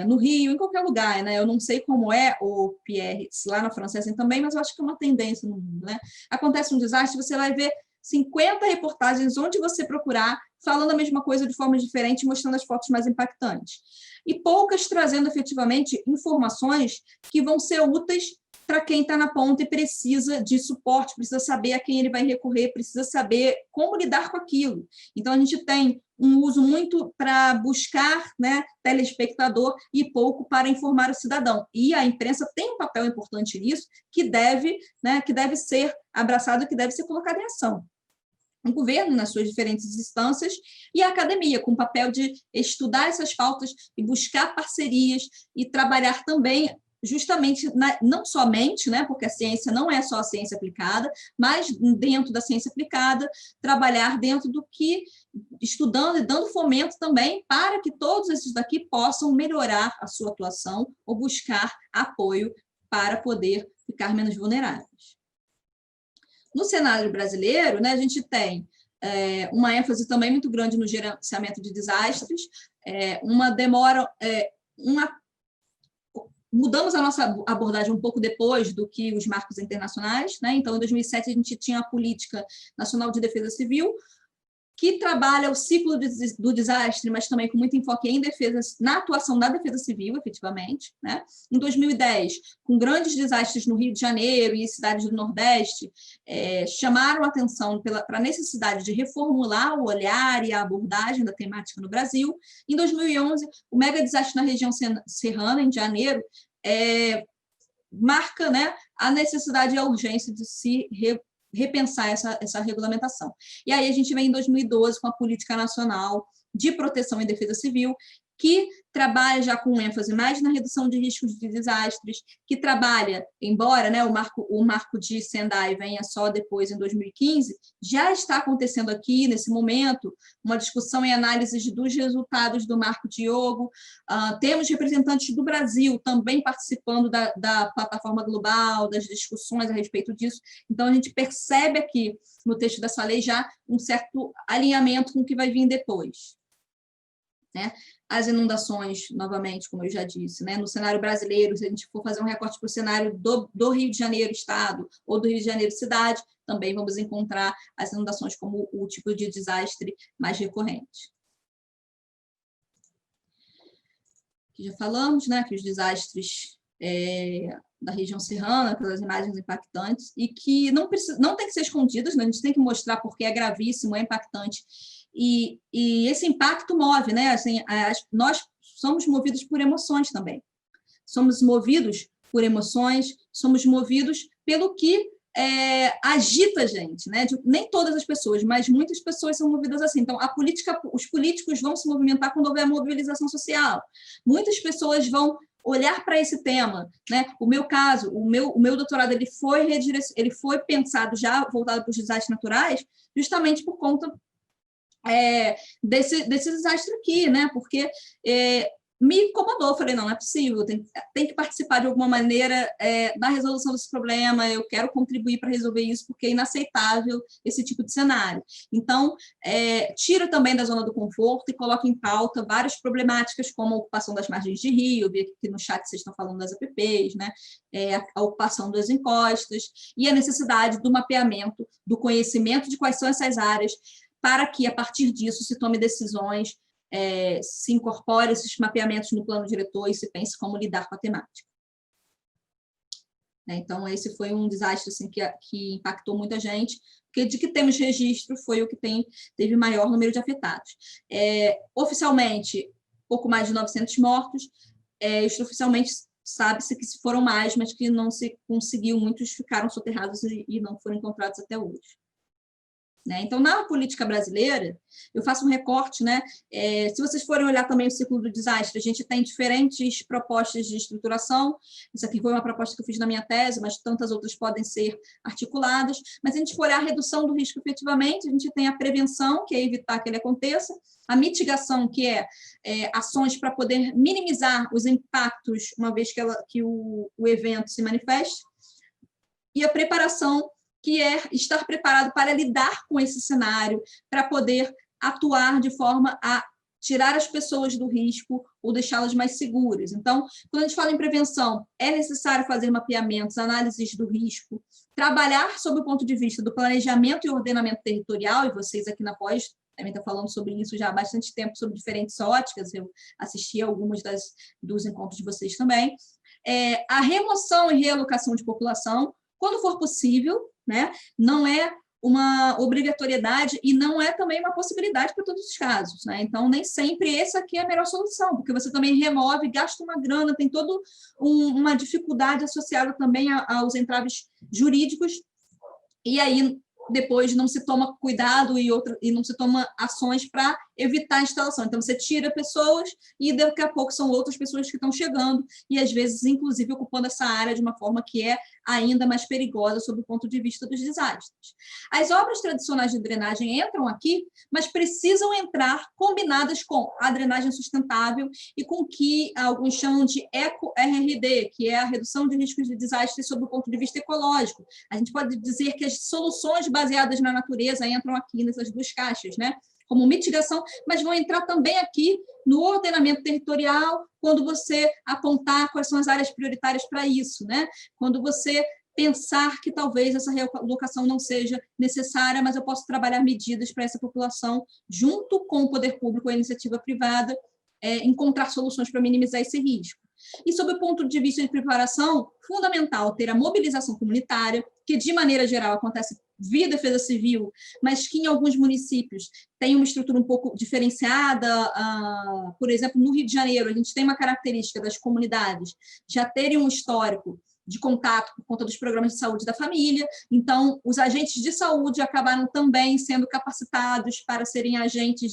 No Rio, em qualquer lugar, né? Eu não sei como é o Pierre, se lá na França é assim também, mas eu acho que é uma tendência no mundo, né? Acontece um desastre, você vai ver 50 reportagens onde você procurar, falando a mesma coisa de forma diferente, mostrando as fotos mais impactantes. E poucas trazendo efetivamente informações que vão ser úteis para quem está na ponta e precisa de suporte, precisa saber a quem ele vai recorrer, precisa saber como lidar com aquilo. Então, a gente tem um uso muito para buscar, né, telespectador e pouco para informar o cidadão. E a imprensa tem um papel importante nisso que deve ser abraçado, que deve ser colocado em ação. O governo, nas suas diferentes instâncias, e a academia, com o papel de estudar essas pautas e buscar parcerias e trabalhar também justamente, não somente, né, porque a ciência não é só a ciência aplicada, mas dentro da ciência aplicada, trabalhar dentro do que, estudando e dando fomento também para que todos esses daqui possam melhorar a sua atuação ou buscar apoio para poder ficar menos vulneráveis. No cenário brasileiro, né, a gente tem uma ênfase também muito grande no gerenciamento de desastres, uma demora, mudamos a nossa abordagem um pouco depois do que os marcos internacionais, né? Então, em 2007, a gente tinha a Política Nacional de Defesa Civil, que trabalha o ciclo do desastre, mas também com muito enfoque em defesa, na atuação da defesa civil, efetivamente, né? Em 2010, com grandes desastres no Rio de Janeiro e cidades do Nordeste, chamaram a atenção para a necessidade de reformular o olhar e a abordagem da temática no Brasil. Em 2011, o mega desastre na região serrana, em janeiro, marca, né, a necessidade e a urgência de se repensar essa regulamentação. E aí a gente vem em 2012 com a Política Nacional de Proteção e Defesa Civil, que trabalha já com ênfase mais na redução de riscos de desastres, que trabalha, embora, né, o marco de Sendai venha só depois, em 2015, já está acontecendo aqui, nesse momento, uma discussão e análise dos resultados do marco Diogo. Temos representantes do Brasil também participando da plataforma global, das discussões a respeito disso. Então, a gente percebe aqui, no texto dessa lei, já um certo alinhamento com o que vai vir depois, né? As inundações, novamente, como eu já disse, né? No cenário brasileiro, se a gente for fazer um recorte para o cenário do Rio de Janeiro Estado ou do Rio de Janeiro Cidade, também vamos encontrar as inundações como o tipo de desastre mais recorrente. Aqui já falamos, né, que os desastres da região serrana, aquelas imagens impactantes, e que não tem que ser escondidas, né? A gente tem que mostrar porque é gravíssimo, é impactante. E esse impacto move, né? Assim, nós somos movidos por emoções também. Somos movidos por emoções, somos movidos pelo que agita a gente, né? Nem todas as pessoas, mas muitas pessoas são movidas assim. Então, os políticos vão se movimentar quando houver mobilização social. Muitas pessoas vão olhar para esse tema, né? O meu caso, o meu doutorado, ele foi pensado já voltado para os desastres naturais, justamente por conta desse desastre aqui, né? Porque me incomodou, falei, não é possível, tem que participar de alguma maneira da resolução desse problema, eu quero contribuir para resolver isso, porque é inaceitável esse tipo de cenário. Então, tira também da zona do conforto e coloca em pauta várias problemáticas, como a ocupação das margens de rio, vi aqui no chat vocês estão falando das APPs, né? A ocupação das encostas, e a necessidade do mapeamento, do conhecimento de quais são essas áreas, para que, a partir disso, se tome decisões, se incorpore esses mapeamentos no plano diretor e se pense como lidar com a temática. Então, esse foi um desastre assim, que impactou muita gente, porque de que temos registro foi o que teve maior número de afetados. Oficialmente, pouco mais de 900 mortos, extraoficialmente sabe-se que foram mais, mas que não se conseguiu, muitos ficaram soterrados e não foram encontrados até hoje. né? Então, na política brasileira, eu faço um recorte, né? Se vocês forem olhar também o ciclo do desastre, a gente tem diferentes propostas de estruturação. Isso aqui foi uma proposta que eu fiz na minha tese, mas tantas outras podem ser articuladas. Mas se a gente for olhar a redução do risco efetivamente, a gente tem a prevenção, que é evitar que ele aconteça, a mitigação, que é ações para poder minimizar os impactos, uma vez que o evento se manifeste, e a preparação, que é estar preparado para lidar com esse cenário, para poder atuar de forma a tirar as pessoas do risco ou deixá-las mais seguras. Então, quando a gente fala em prevenção, é necessário fazer mapeamentos, análises do risco, trabalhar sob o ponto de vista do planejamento e ordenamento territorial, e vocês aqui na pós também estão falando sobre isso já há bastante tempo, sobre diferentes óticas, eu assisti a algumas dos encontros de vocês também. A remoção e realocação de população, quando for possível, né? Não é uma obrigatoriedade e não é também uma possibilidade para todos os casos, né? Então, nem sempre essa aqui é a melhor solução, porque você também remove, gasta uma grana, tem toda uma dificuldade associada também aos entraves jurídicos, e aí depois não se toma cuidado e não se toma ações para evitar a instalação. Então, você tira pessoas e daqui a pouco são outras pessoas que estão chegando e, às vezes, inclusive, ocupando essa área de uma forma que é ainda mais perigosa sob o ponto de vista dos desastres. As obras tradicionais de drenagem entram aqui, mas precisam entrar combinadas com a drenagem sustentável e com o que alguns chamam de eco-RRD, que é a redução de riscos de desastre sob o ponto de vista ecológico. A gente pode dizer que as soluções baseadas na natureza entram aqui nessas duas caixas, né? Como mitigação, mas vão entrar também aqui no ordenamento territorial, quando você apontar quais são as áreas prioritárias para isso, né? Quando você pensar que talvez essa realocação não seja necessária, mas eu posso trabalhar medidas para essa população, junto com o poder público e a iniciativa privada, encontrar soluções para minimizar esse risco. E, sob o ponto de vista de preparação, fundamental ter a mobilização comunitária, que, de maneira geral, acontece via defesa civil, mas que, em alguns municípios, tem uma estrutura um pouco diferenciada. Por exemplo, no Rio de Janeiro, a gente tem uma característica das comunidades já terem um histórico de contato por conta dos programas de saúde da família, então os agentes de saúde acabaram também sendo capacitados para serem agentes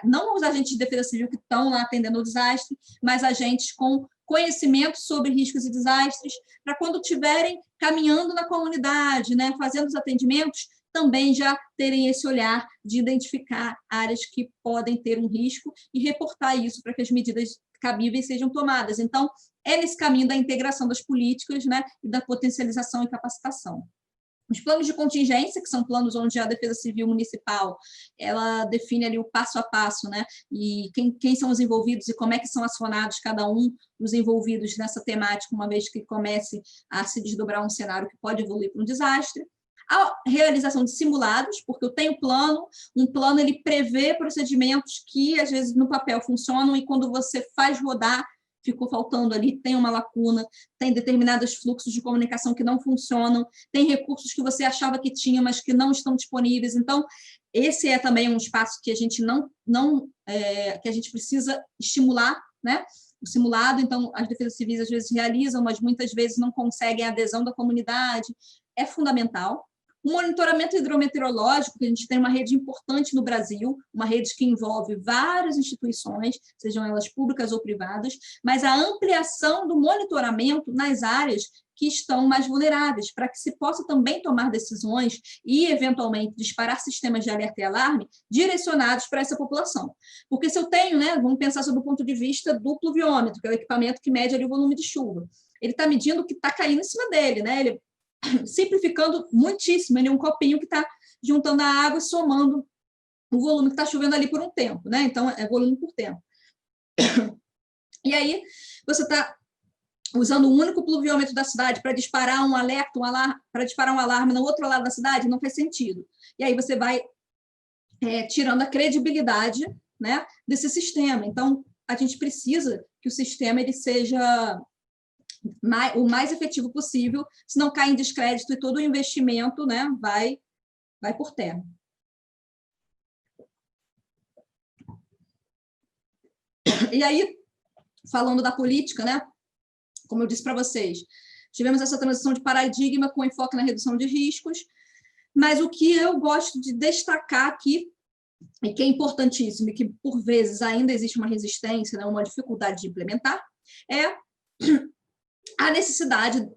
não os agentes de defesa civil que estão lá atendendo o desastre, mas agentes com conhecimento sobre riscos e desastres, para quando estiverem caminhando na comunidade, né, fazendo os atendimentos, também já terem esse olhar de identificar áreas que podem ter um risco e reportar isso para que as medidas cabíveis sejam tomadas. Então, é nesse caminho da integração das políticas, né, e da potencialização e capacitação. Os planos de contingência, que são planos onde a Defesa Civil Municipal ela define ali o passo a passo, né, e quem são os envolvidos e como é que são acionados cada um dos envolvidos nessa temática, uma vez que comece a se desdobrar um cenário que pode evoluir para um desastre. A realização de simulados, porque eu tenho um plano ele prevê procedimentos que, às vezes, no papel funcionam e quando você faz rodar, ficou faltando ali, tem uma lacuna, tem determinados fluxos de comunicação que não funcionam, tem recursos que você achava que tinha, mas que não estão disponíveis. Então, esse é também um espaço que a gente que a gente precisa estimular, né? O simulado. Então, as defesas civis às vezes realizam, mas muitas vezes não conseguem a adesão da comunidade. É fundamental. O monitoramento hidrometeorológico, que a gente tem uma rede importante no Brasil, uma rede que envolve várias instituições, sejam elas públicas ou privadas, mas a ampliação do monitoramento nas áreas que estão mais vulneráveis, para que se possa também tomar decisões e, eventualmente, disparar sistemas de alerta e alarme direcionados para essa população. Porque se eu tenho, né, vamos pensar sob o ponto de vista do pluviômetro, que é o equipamento que mede ali o volume de chuva, ele está medindo o que está caindo em cima dele, né? Ele simplificando muitíssimo, ele é um copinho que está juntando a água e somando o volume que está chovendo ali por um tempo, né? Então, é volume por tempo. E aí, você está usando o único pluviômetro da cidade para disparar um alerta, para disparar um alarme no outro lado da cidade, não faz sentido. E aí você vai tirando a credibilidade, né, desse sistema. Então, a gente precisa que o sistema ele seja o mais efetivo possível, se não cai em descrédito e todo o investimento, né, vai por terra. E aí, falando da política, né, como eu disse para vocês, tivemos essa transição de paradigma com enfoque na redução de riscos, Mas o que eu gosto de destacar aqui, e que é importantíssimo, e que, por vezes, ainda existe uma resistência, né, uma dificuldade de implementar, é a necessidade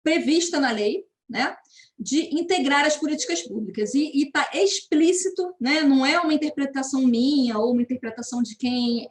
prevista na lei, né, de integrar as políticas públicas. E está explícito, né, não é uma interpretação minha ou uma interpretação de quem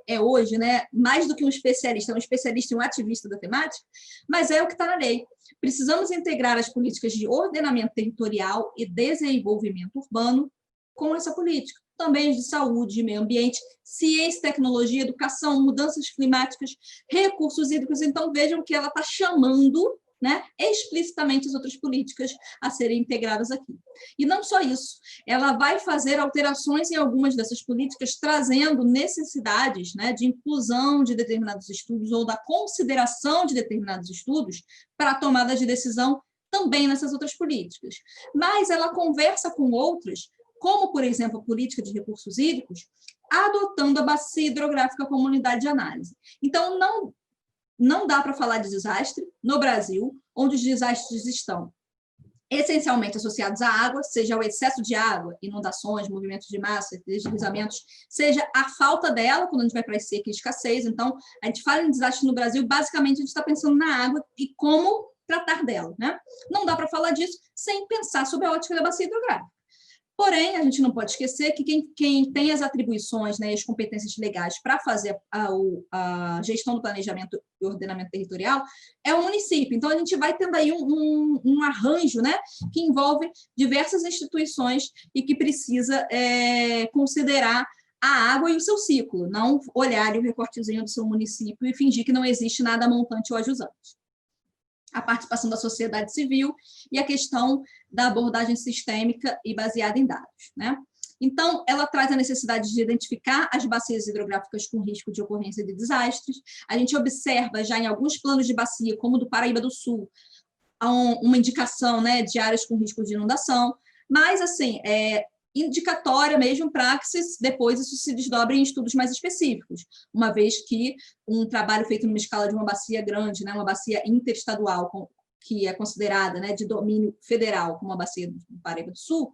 é hoje, né, mais do que um especialista e um ativista da temática, mas é o que está na lei. Precisamos integrar as políticas de ordenamento territorial e desenvolvimento urbano com essa política. Também de saúde, meio ambiente, ciência, tecnologia, educação, mudanças climáticas, recursos hídricos. Então, vejam que ela está chamando, né, explicitamente as outras políticas a serem integradas aqui. E não só isso, ela vai fazer alterações em algumas dessas políticas, trazendo necessidades, né, de inclusão de determinados estudos ou da consideração de determinados estudos para a tomada de decisão também nessas outras políticas. Mas ela conversa com outras, como, por exemplo, a política de recursos hídricos, adotando a bacia hidrográfica como unidade de análise. Então, não dá para falar de desastre no Brasil, onde os desastres estão essencialmente associados à água, seja o excesso de água, inundações, movimentos de massa, deslizamentos, seja a falta dela, quando a gente vai para a seca e escassez. Então, a gente fala em desastre no Brasil, basicamente a gente está pensando na água e como tratar dela, né? Não dá para falar disso sem pensar sobre a ótica da bacia hidrográfica. Porém, a gente não pode esquecer que quem tem as atribuições, né, as competências legais para fazer a gestão do planejamento e ordenamento territorial é o município. Então, a gente vai tendo aí um arranjo, né, que envolve diversas instituições e que precisa considerar a água e o seu ciclo, não olhar o recortezinho do seu município e fingir que não existe nada montante ou ajusante. A participação da sociedade civil e a questão da abordagem sistêmica e baseada em dados, né? Então, ela traz a necessidade de identificar as bacias hidrográficas com risco de ocorrência de desastres. A gente observa já em alguns planos de bacia, como o do Paraíba do Sul, uma indicação, né, de áreas com risco de inundação, mas, assim, indicatória mesmo para que depois isso se desdobre em estudos mais específicos, uma vez que um trabalho feito numa escala de uma bacia grande, né, uma bacia interestadual, que é considerada, né, de domínio federal, como a bacia do Paraíba do Sul,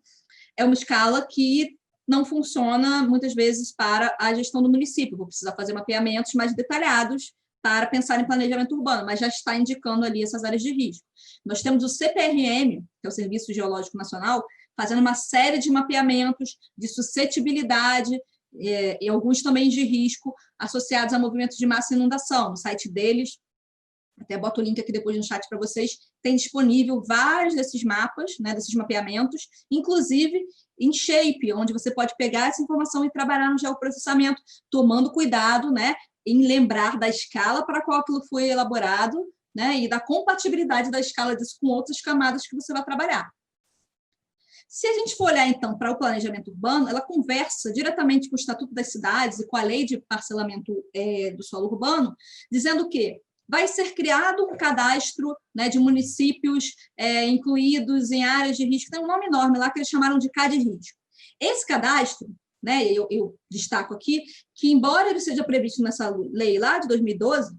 é uma escala que não funciona, muitas vezes, para a gestão do município. Vou precisar fazer mapeamentos mais detalhados para pensar em planejamento urbano, mas já está indicando ali essas áreas de risco. Nós temos o CPRM, que é o Serviço Geológico Nacional, fazendo uma série de mapeamentos de suscetibilidade e alguns também de risco associados a movimentos de massa e inundação. No site deles, até boto o link aqui depois no chat para vocês, tem disponível vários desses mapas, né, desses mapeamentos, inclusive em Shape, onde você pode pegar essa informação e trabalhar no geoprocessamento, tomando cuidado, né, em lembrar da escala para qual aquilo foi elaborado, né, e da compatibilidade da escala disso com outras camadas que você vai trabalhar. Se a gente for olhar, então, para o planejamento urbano, ela conversa diretamente com o Estatuto das Cidades e com a Lei de Parcelamento do Solo Urbano, dizendo que vai ser criado um cadastro, né, de municípios incluídos em áreas de risco, tem um nome enorme lá que eles chamaram de CAD de risco. Esse cadastro, né, eu destaco aqui, que embora ele seja previsto nessa lei lá de 2012,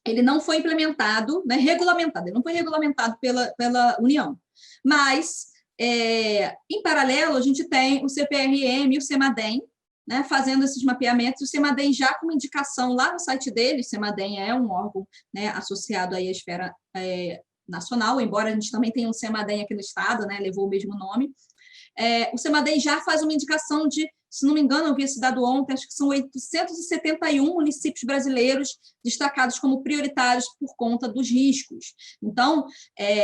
ele não foi implementado, né, regulamentado, ele não foi regulamentado pela União, mas em paralelo, a gente tem o CPRM e o CEMADEM, né, fazendo esses mapeamentos, o CEMADEM já com indicação lá no site dele. O CEMADEM é um órgão, né, associado aí à esfera nacional, embora a gente também tenha um CEMADEM aqui no estado, né, levou o mesmo nome. O CEMADEM já faz uma indicação de, se não me engano, eu vi esse dado ontem, acho que são 871 municípios brasileiros destacados como prioritários por conta dos riscos. Então,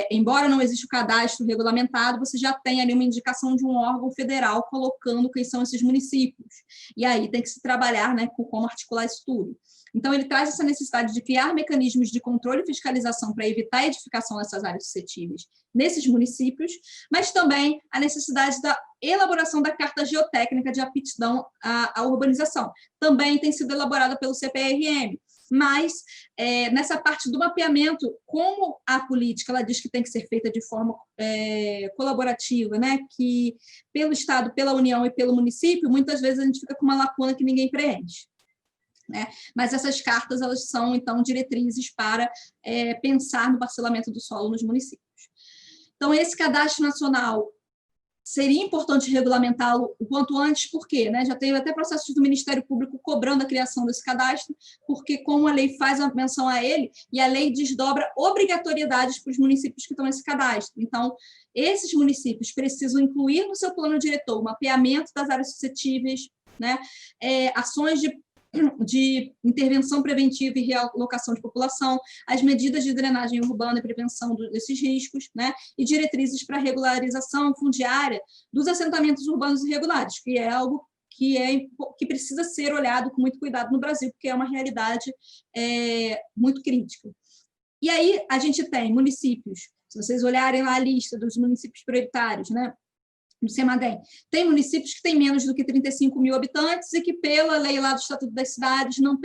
embora não exista o cadastro regulamentado, você já tem ali uma indicação de um órgão federal colocando quem são esses municípios. E aí tem que se trabalhar, né, com como articular isso tudo. Então, ele traz essa necessidade de criar mecanismos de controle e fiscalização para evitar a edificação dessas áreas suscetíveis nesses municípios, mas também a necessidade da elaboração da Carta Geotécnica de Aptidão à Urbanização. Também tem sido elaborada pelo CPRM, mas nessa parte do mapeamento, como a política ela diz que tem que ser feita de forma colaborativa, né, que pelo Estado, pela União e pelo município, muitas vezes a gente fica com uma lacuna que ninguém preenche. Né? Mas essas cartas elas são, então, diretrizes para pensar no parcelamento do solo nos municípios. Então, esse cadastro nacional seria importante regulamentá-lo o quanto antes, por quê? Né? Já teve até processos do Ministério Público cobrando a criação desse cadastro, porque como a lei faz a menção a ele, e a lei desdobra obrigatoriedades para os municípios que estão nesse cadastro. Então, esses municípios precisam incluir no seu plano diretor o mapeamento das áreas suscetíveis, né? Ações de intervenção preventiva e realocação de população, as medidas de drenagem urbana e prevenção desses riscos, né, e diretrizes para regularização fundiária dos assentamentos urbanos irregulares, que é algo que precisa ser olhado com muito cuidado no Brasil, porque é uma realidade muito crítica. E aí a gente tem municípios, se vocês olharem lá a lista dos municípios prioritários, né, no CEMADEM, tem municípios que têm menos do que 35 mil habitantes e que, pela lei lá do Estatuto das Cidades, não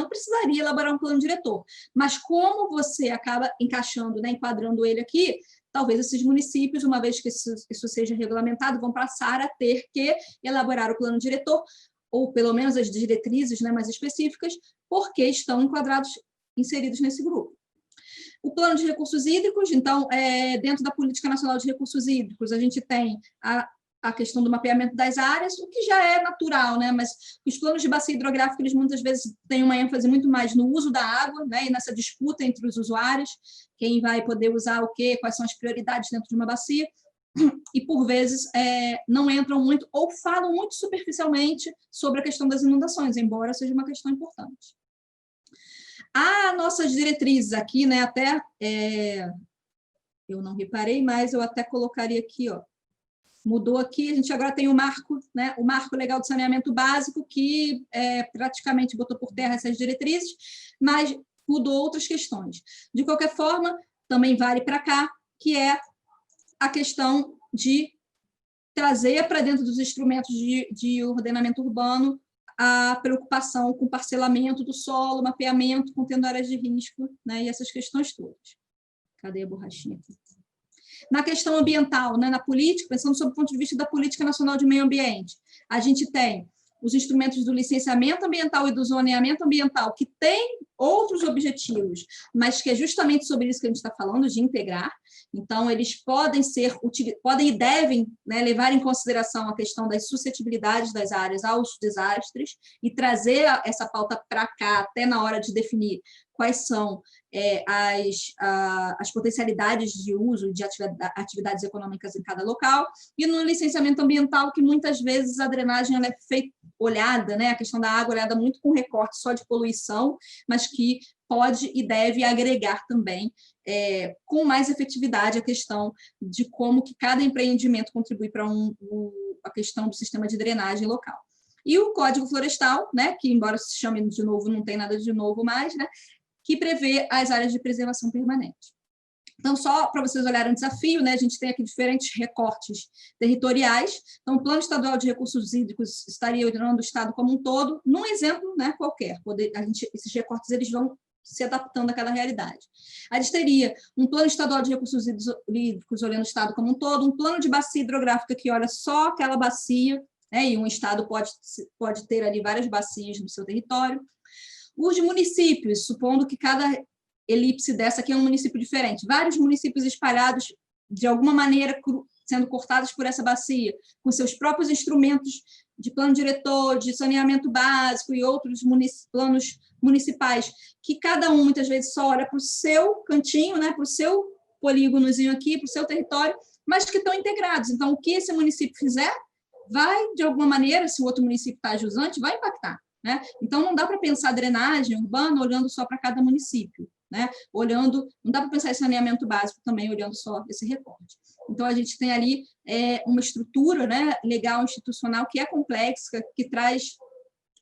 precisaria elaborar um plano diretor. Mas como você acaba encaixando, né, enquadrando ele aqui, talvez esses municípios, uma vez que isso seja regulamentado, vão passar a ter que elaborar o plano diretor, ou pelo menos as diretrizes, né, mais específicas, porque estão inseridos nesse grupo. O plano de recursos hídricos, então, dentro da Política Nacional de Recursos Hídricos, a gente tem a questão do mapeamento das áreas, o que já é natural, né? Mas os planos de bacia hidrográfica, eles muitas vezes têm uma ênfase muito mais no uso da água, né? E nessa disputa entre os usuários, quem vai poder usar o quê, quais são as prioridades dentro de uma bacia, e, por vezes, não entram muito ou falam muito superficialmente sobre a questão das inundações, embora seja uma questão importante. As nossas diretrizes aqui, né, até eu não reparei, mas eu até colocaria aqui, ó, mudou aqui, a gente agora tem o marco, né, o Marco Legal de Saneamento Básico, que praticamente botou por terra essas diretrizes, mas mudou outras questões. De qualquer forma, também vale para cá, que é a questão de trazer para dentro dos instrumentos de ordenamento urbano a preocupação com parcelamento do solo, mapeamento, contendo áreas de risco, né, e essas questões todas. Cadê a borrachinha aqui? Na questão ambiental, né, na política, pensando sob o ponto de vista da Política Nacional de Meio Ambiente, a gente tem os instrumentos do licenciamento ambiental e do zoneamento ambiental, que têm outros objetivos, mas que é justamente sobre isso que a gente está falando, de integrar. Então, eles podem e devem, né, levar em consideração a questão das suscetibilidades das áreas aos desastres e trazer essa pauta para cá, até na hora de definir quais são as potencialidades de uso de atividades econômicas em cada local, e no licenciamento ambiental, que muitas vezes a drenagem ela é olhada, né, a questão da água olhada muito com recorte só de poluição, mas que pode e deve agregar também com mais efetividade a questão de como que cada empreendimento contribui para a questão do sistema de drenagem local. E o Código Florestal, né, que embora se chame de novo, não tem nada de novo mais, né, que prevê as áreas de preservação permanente. Então, só para vocês olharem o desafio, né, a gente tem aqui diferentes recortes territoriais. Então, o Plano Estadual de Recursos Hídricos estaria olhando o Estado como um todo, num exemplo, né, qualquer. Esses recortes eles vão se adaptando àquela realidade. A gente teria um Plano Estadual de Recursos Hídricos olhando o Estado como um todo, um plano de bacia hidrográfica que olha só aquela bacia, né, e um Estado pode ter ali várias bacias no seu território. Os municípios, supondo que cada elipse dessa aqui é um município diferente, vários municípios espalhados, de alguma maneira, sendo cortados por essa bacia, com seus próprios instrumentos de plano diretor, de saneamento básico e outros planos municipais, que cada um, muitas vezes, só olha para o seu cantinho, né, para o seu polígonozinho aqui, para o seu território, mas que estão integrados. Então, o que esse município fizer vai, de alguma maneira, se o outro município está jusante, vai impactar. Né? Então, não dá para pensar drenagem urbana olhando só para cada município, né? Não dá para pensar em saneamento básico também olhando só esse recorte. Então, a gente tem ali uma estrutura, né, legal, institucional, que é complexa, que traz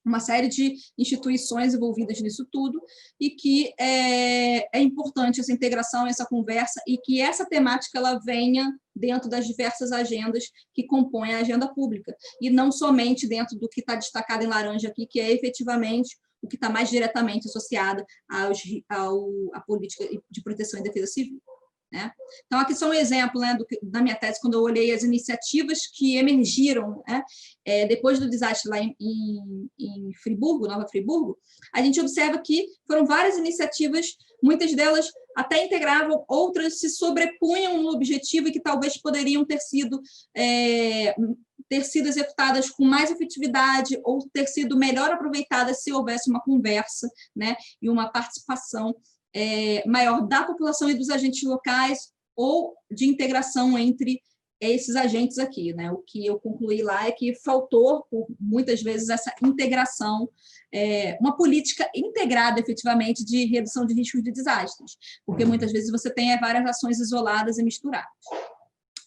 uma série de instituições envolvidas nisso tudo, e que é importante essa integração, essa conversa, e que essa temática ela venha dentro das diversas agendas que compõem a agenda pública, e não somente dentro do que está destacado em laranja aqui, que é efetivamente o que está mais diretamente associado à política de proteção e defesa civil. né? Então, aqui só um exemplo, né, da minha tese, quando eu olhei as iniciativas que emergiram, né, depois do desastre lá em Friburgo, Nova Friburgo, a gente observa que foram várias iniciativas, muitas delas até integravam, outras se sobrepunham no objetivo e que talvez poderiam ter sido executadas com mais efetividade ou ter sido melhor aproveitadas se houvesse uma conversa, né, e uma participação maior da população e dos agentes locais ou de integração entre esses agentes aqui, né? O que eu concluí lá é que faltou, muitas vezes, essa integração, uma política integrada, efetivamente, de redução de riscos de desastres, porque muitas vezes você tem várias ações isoladas e misturadas.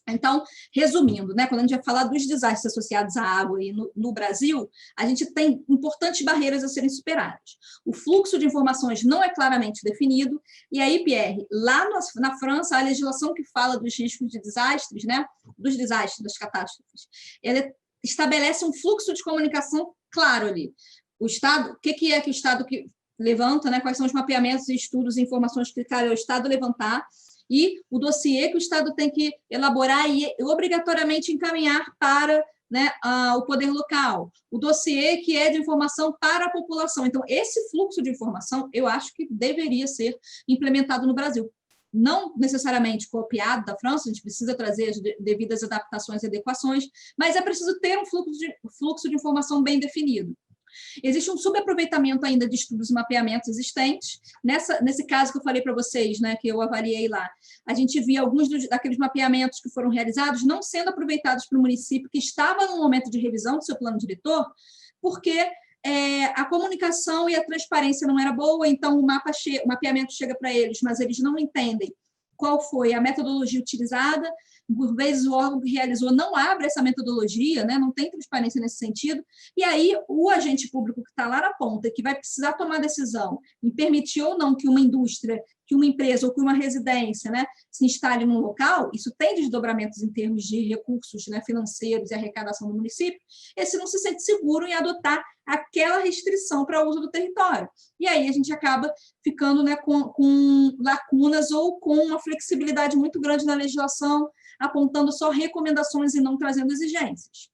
Então, resumindo, né, quando a gente vai falar dos desastres associados à água e no Brasil, a gente tem importantes barreiras a serem superadas. O fluxo de informações não é claramente definido, e aí, Pierre, lá na França, a legislação que fala dos riscos de desastres, né, dos desastres, das catástrofes, ela estabelece um fluxo de comunicação claro ali. O Estado, o que é que o Estado que levanta, né, quais são os mapeamentos e estudos e informações que cabe ao Estado levantar, e o dossiê que o Estado tem que elaborar e obrigatoriamente encaminhar para, né, o poder local, o dossiê que é de informação para a população. Então, esse fluxo de informação, eu acho que deveria ser implementado no Brasil. Não necessariamente copiado da França, a gente precisa trazer as devidas adaptações e adequações, mas é preciso ter um fluxo de informação bem definido. Existe um subaproveitamento ainda de estudos e mapeamentos existentes. Nesse caso que eu falei para vocês, né, que eu avaliei lá, a gente via alguns daqueles mapeamentos que foram realizados não sendo aproveitados para o município que estava no momento de revisão do seu plano diretor, porque a comunicação e a transparência não era boa, então o mapeamento chega para eles, mas eles não entendem qual foi a metodologia utilizada. Por vezes o órgão que realizou não abre essa metodologia, né? Não tem transparência nesse sentido, e aí o agente público que está lá na ponta, que vai precisar tomar decisão em permitir ou não que uma indústria, que uma empresa ou que uma residência, né, se instale num local, isso tem desdobramentos em termos de recursos, né, financeiros e arrecadação do município, esse não se sente seguro em adotar aquela restrição para o uso do território. E aí a gente acaba ficando, né, com lacunas ou com uma flexibilidade muito grande na legislação, apontando só recomendações e não trazendo exigências.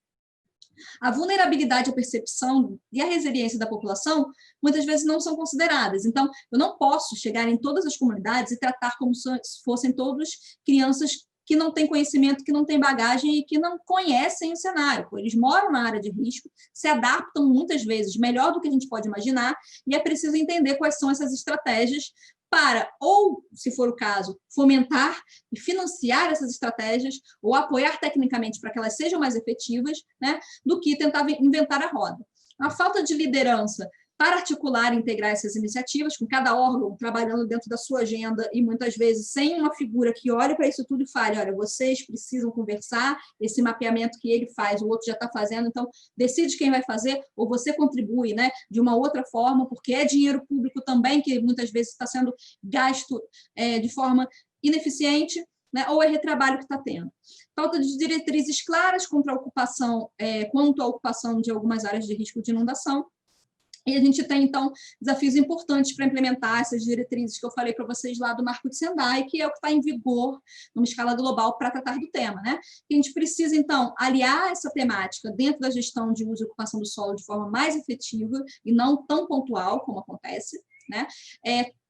A vulnerabilidade à percepção e a resiliência da população muitas vezes não são consideradas. Então, eu não posso chegar em todas as comunidades e tratar como se fossem todas crianças que não têm conhecimento, que não têm bagagem e que não conhecem o cenário. Eles moram na área de risco, se adaptam muitas vezes melhor do que a gente pode imaginar, e é preciso entender quais são essas estratégias para, ou, se for o caso, fomentar e financiar essas estratégias, ou apoiar tecnicamente para que elas sejam mais efetivas, né, do que tentar inventar a roda. A falta de liderança para articular e integrar essas iniciativas, com cada órgão trabalhando dentro da sua agenda e muitas vezes sem uma figura que olhe para isso tudo e fale, olha, vocês precisam conversar, esse mapeamento que ele faz, o outro já está fazendo, então decide quem vai fazer, ou você contribui, né, de uma outra forma, porque é dinheiro público também que muitas vezes está sendo gasto de forma ineficiente, né, ou é retrabalho que está tendo. Falta de diretrizes claras quanto à ocupação de algumas áreas de risco de inundação. E a gente tem, então, desafios importantes para implementar essas diretrizes que eu falei para vocês lá do Marco de Sendai, que é o que está em vigor numa escala global para tratar do tema, né? E a gente precisa, então, aliar essa temática dentro da gestão de uso e ocupação do solo de forma mais efetiva e não tão pontual como acontece, né?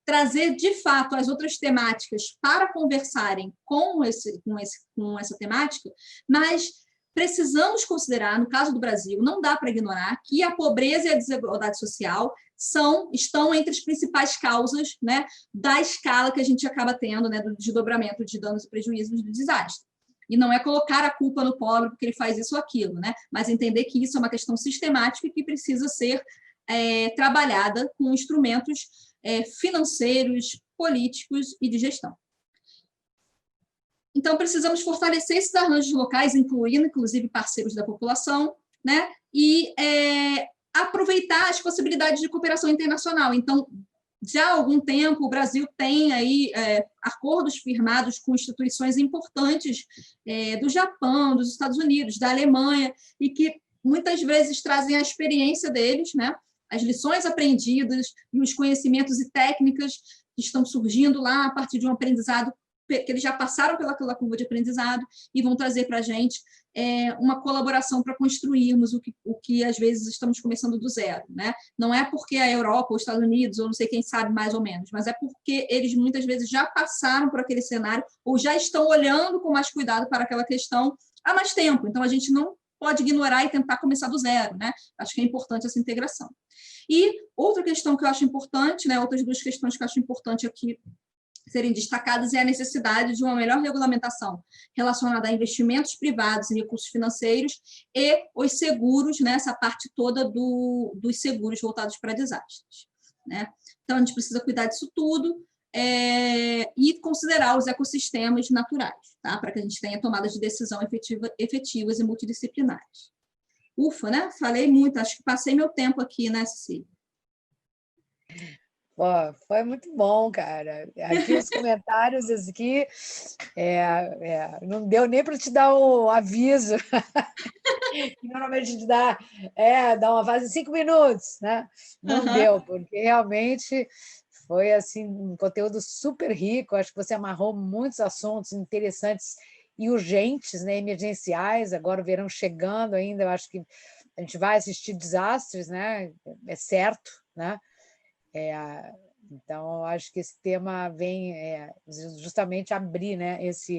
Trazer, de fato, as outras temáticas para conversarem com essa temática, mas precisamos considerar, no caso do Brasil, não dá para ignorar que a pobreza e a desigualdade social estão entre as principais causas, né, da escala que a gente acaba tendo, né, do desdobramento de danos e prejuízos do desastre. E não é colocar a culpa no pobre porque ele faz isso ou aquilo, né, mas entender que isso é uma questão sistemática e que precisa ser trabalhada com instrumentos financeiros, políticos e de gestão. Então, precisamos fortalecer esses arranjos locais, incluindo, inclusive, parceiros da população, né? E aproveitar as possibilidades de cooperação internacional. Então, já há algum tempo, o Brasil tem aí acordos firmados com instituições importantes do Japão, dos Estados Unidos, da Alemanha, e que muitas vezes trazem a experiência deles, né? As lições aprendidas e os conhecimentos e técnicas que estão surgindo lá a partir de um aprendizado que eles já passaram pelaquela curva de aprendizado e vão trazer para a gente uma colaboração para construirmos o que às vezes estamos começando do zero, né? Não é porque a Europa, os Estados Unidos, ou não sei quem sabe mais ou menos, mas é porque eles muitas vezes já passaram por aquele cenário ou já estão olhando com mais cuidado para aquela questão há mais tempo. Então, a gente não pode ignorar e tentar começar do zero, né? Acho que é importante essa integração. E outra questão que eu acho importante, né? Outras duas questões que eu acho importante aqui serem destacadas é a necessidade de uma melhor regulamentação relacionada a investimentos privados e recursos financeiros e os seguros, né, essa parte toda dos seguros voltados para desastres, né? Então, a gente precisa cuidar disso tudo e considerar os ecossistemas naturais, tá? Para que a gente tenha tomadas de decisão efetivas e multidisciplinares. Ufa, né? Falei muito, acho que passei meu tempo aqui, né, Cecília? Pô, foi muito bom, cara. Aqui os comentários aqui não deu nem para te dar o aviso. Normalmente a gente dá uma fase de 5 minutos, né? Não deu, porque realmente foi assim, um conteúdo super rico. Acho que você amarrou muitos assuntos interessantes e urgentes, né? Emergenciais. Agora o verão chegando ainda, eu acho que a gente vai assistir desastres, né? É certo, né? Então, eu acho que esse tema vem justamente abrir, né, essa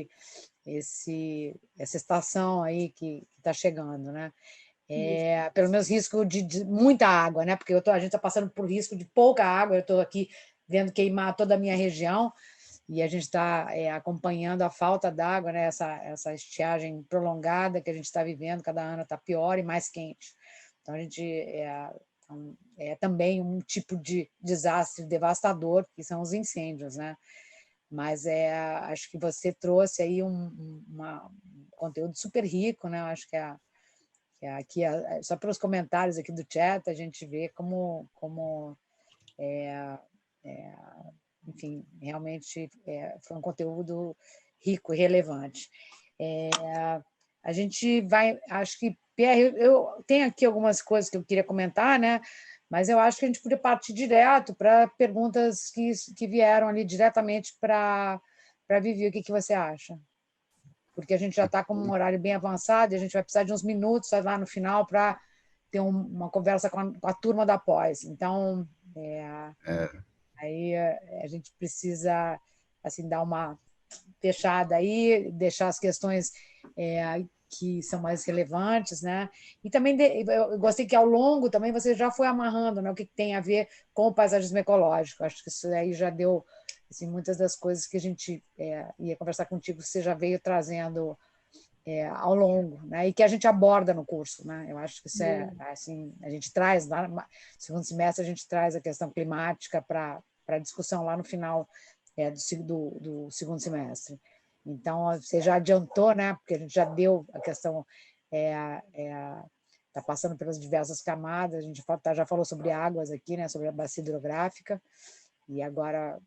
estação aí que está chegando, né? Pelo menos risco de muita água, né? Porque a gente está passando por risco de pouca água. Eu estou aqui vendo queimar toda a minha região e a gente está acompanhando a falta d'água, né? Essa estiagem prolongada que a gente está vivendo, cada ano está pior e mais quente. Então, a gente também um tipo de desastre devastador, que são os incêndios, né? Mas acho que você trouxe aí um conteúdo super rico, né? Acho que aqui, só pelos comentários aqui do chat, a gente vê como enfim, realmente foi um conteúdo rico e relevante. A gente vai, acho que, Pierre, eu tenho aqui algumas coisas que eu queria comentar, né? Mas eu acho que a gente podia partir direto para perguntas que vieram ali diretamente para Vivi. O que você acha? Porque a gente já está com um horário bem avançado e a gente vai precisar de uns minutos lá no final para ter uma conversa com a turma da pós. Então, aí a gente precisa assim, dar uma fechada aí, deixar as questões que são mais relevantes, né? E também eu gostei que ao longo também você já foi amarrando, né, o que tem a ver com o paisagismo ecológico. Acho que isso aí já deu assim, muitas das coisas que a gente ia conversar contigo, você já veio trazendo ao longo, né? E que a gente aborda no curso, né? Eu acho que isso assim, a gente traz lá no segundo semestre, a gente traz a questão climática para a discussão lá no final do segundo semestre. Então, você já adiantou, né? Porque a gente já deu a questão, está passando pelas diversas camadas, a gente já falou sobre águas aqui, né? Sobre a bacia hidrográfica, e agora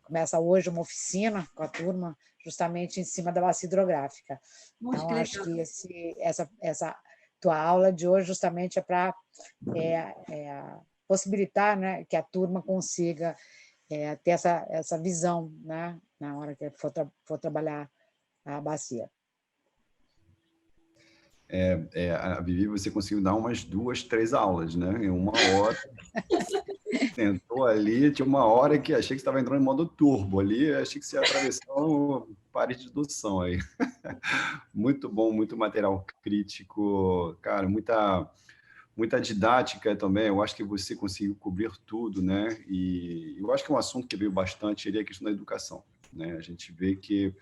começa hoje uma oficina com a turma, justamente em cima da bacia hidrográfica. Então, acho que essa tua aula de hoje justamente é para possibilitar, né, que a turma consiga ter essa visão, né, na hora que for trabalhar a bacia. A Vivi, você conseguiu dar umas 2, 3 aulas, né? Em uma hora. Sentou ali, tinha uma hora que achei que você estava entrando em modo turbo ali, achei que você ia atravessar o parede do som aí. Muito bom, muito material crítico, cara, muita didática também. Eu acho que você conseguiu cobrir tudo, né? E eu acho que um assunto que veio bastante seria a questão da educação, né? A gente vê que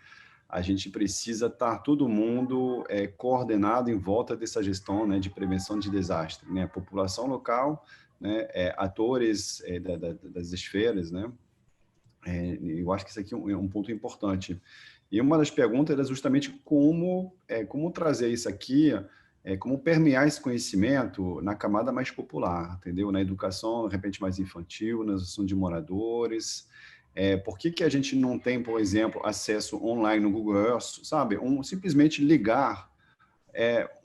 a gente precisa estar todo mundo coordenado em volta dessa gestão, né, de prevenção de desastre, né? A população local, né, atores das esferas, né? Eu acho que isso aqui é um ponto importante. E uma das perguntas era justamente como trazer isso aqui, como permear esse conhecimento na camada mais popular, entendeu? Na educação, de repente, mais infantil, na associação de moradores. Por que a gente não tem, por exemplo, acesso online no Google Earth, sabe? Simplesmente ligar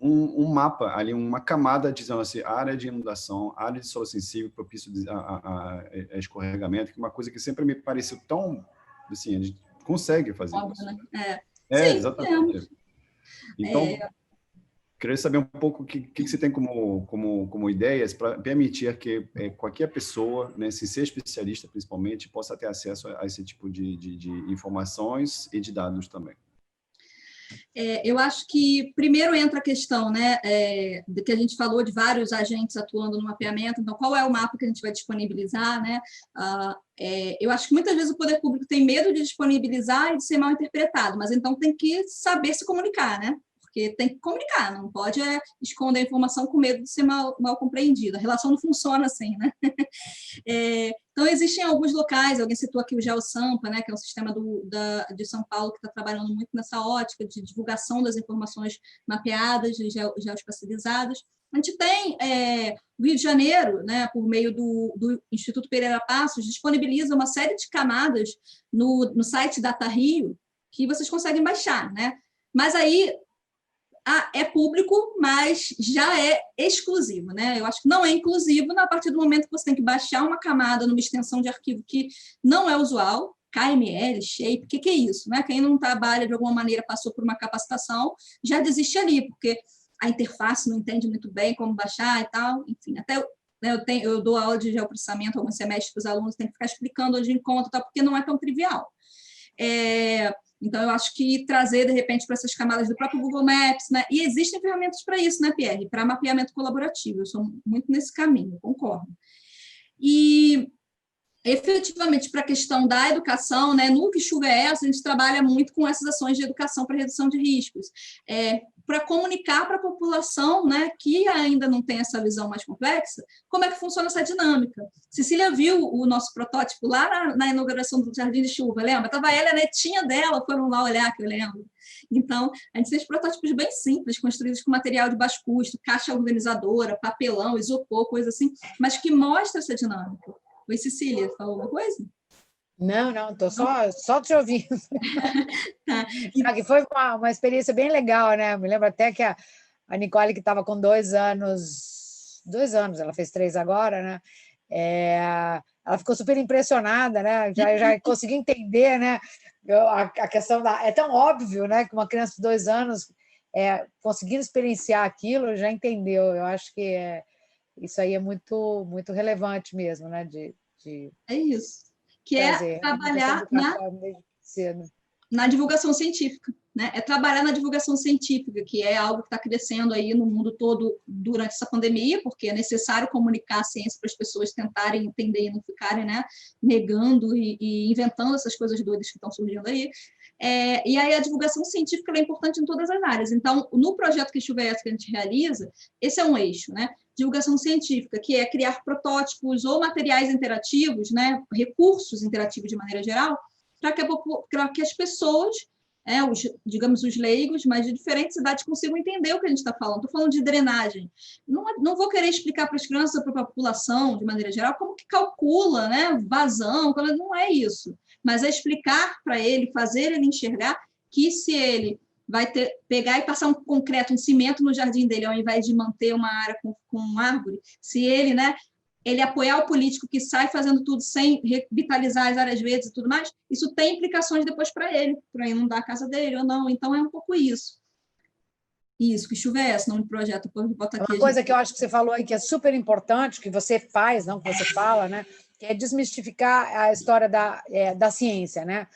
um mapa ali, uma camada dizendo assim, área de inundação, área de solo sensível, propício a escorregamento, que é uma coisa que sempre me pareceu tão, assim, consegue fazer Óbvio, isso. né? É, Sim, exatamente. Então, queria saber um pouco o que você tem como ideias para permitir que qualquer pessoa, né, sem ser especialista principalmente, possa ter acesso a esse tipo de informações e de dados também. Eu acho que primeiro entra a questão, né, de que a gente falou de vários agentes atuando no mapeamento, então qual é o mapa que a gente vai disponibilizar, né? Eu acho que muitas vezes o poder público tem medo de disponibilizar e de ser mal interpretado, mas então tem que saber se comunicar, né? Porque tem que comunicar, não pode esconder a informação com medo de ser mal compreendida. A relação não funciona assim, né? Então, existem alguns locais, alguém citou aqui o GeoSampa, né, que é um sistema de São Paulo que está trabalhando muito nessa ótica de divulgação das informações mapeadas, geoespacializadas. A gente tem o Rio de Janeiro, né, por meio do Instituto Pereira Passos, disponibiliza uma série de camadas no site Data Rio que vocês conseguem baixar, né? Mas aí é público, mas já é exclusivo, né? Eu acho que não é inclusivo a partir do momento que você tem que baixar uma camada numa extensão de arquivo que não é usual, KML, Shape, o que é isso? Né? Quem não trabalha de alguma maneira, passou por uma capacitação, já desiste ali, porque a interface não entende muito bem como baixar e tal, enfim, até eu dou aula de geoprocessamento alguns semestres para os alunos, tem que ficar explicando onde encontra, tá? Porque não é tão trivial. Então, eu acho que trazer, de repente, para essas camadas do próprio Google Maps, né? E existem ferramentas para isso, né, Pierre? Para mapeamento colaborativo. Eu sou muito nesse caminho, concordo. E, efetivamente, para a questão da educação, né? No Que Chuva é Essa, a gente trabalha muito com essas ações de educação para redução de riscos. Para comunicar para a população, né, que ainda não tem essa visão mais complexa, como é que funciona essa dinâmica. Cecília viu o nosso protótipo lá na inauguração do Jardim de Chuva, lembra? Estava ela e a netinha dela, foram lá olhar, que eu lembro. Então, a gente fez protótipos bem simples, construídos com material de baixo custo, caixa organizadora, papelão, isopor, coisa assim, mas que mostra essa dinâmica. Oi, Cecília, falou alguma coisa? Não, estou só te ouvindo. Tá. Que foi uma experiência bem legal, né? Me lembro até que a Nicole, que estava com 2 anos, ela fez 3 agora, né? Ela ficou super impressionada, né? Já conseguiu entender, né? A questão é tão óbvio, né? Que uma criança de 2 anos conseguindo experienciar aquilo, já entendeu. Eu acho que isso aí é muito, muito relevante mesmo, né? É isso. Que trazer, é trabalhar desde cedo. Na divulgação científica, né? É trabalhar na divulgação científica, que é algo que está crescendo aí no mundo todo durante essa pandemia, porque é necessário comunicar a ciência para as pessoas tentarem entender e não ficarem, né, negando e inventando essas coisas doidas que estão surgindo aí. E aí a divulgação científica é importante em todas as áreas. Então, no projeto Que Chuva é Essa que a gente realiza, esse é um eixo, né? Divulgação científica, que é criar protótipos ou materiais interativos, né, recursos interativos de maneira geral, para que as pessoas, digamos, os leigos, mas de diferentes idades, consigam entender o que a gente está falando. Estou falando de drenagem. Não vou querer explicar para as crianças, para a população, de maneira geral, como que calcula, né, vazão, não é isso. Mas é explicar para ele, fazer ele enxergar que se ele vai pegar e passar um concreto, um cimento no jardim dele, ao invés de manter uma área com árvore, se ele, né, ele apoiar o político que sai fazendo tudo sem revitalizar as áreas verdes e tudo mais, isso tem implicações depois para ele inundar a casa dele ou não. Então, é um pouco isso. Isso, Que Chuva é Essa, nome do projeto. Depois bota aqui. Uma coisa que eu acho que você falou aí que é super importante, que você faz, não que você fala, né? Que é desmistificar a história da ciência, né?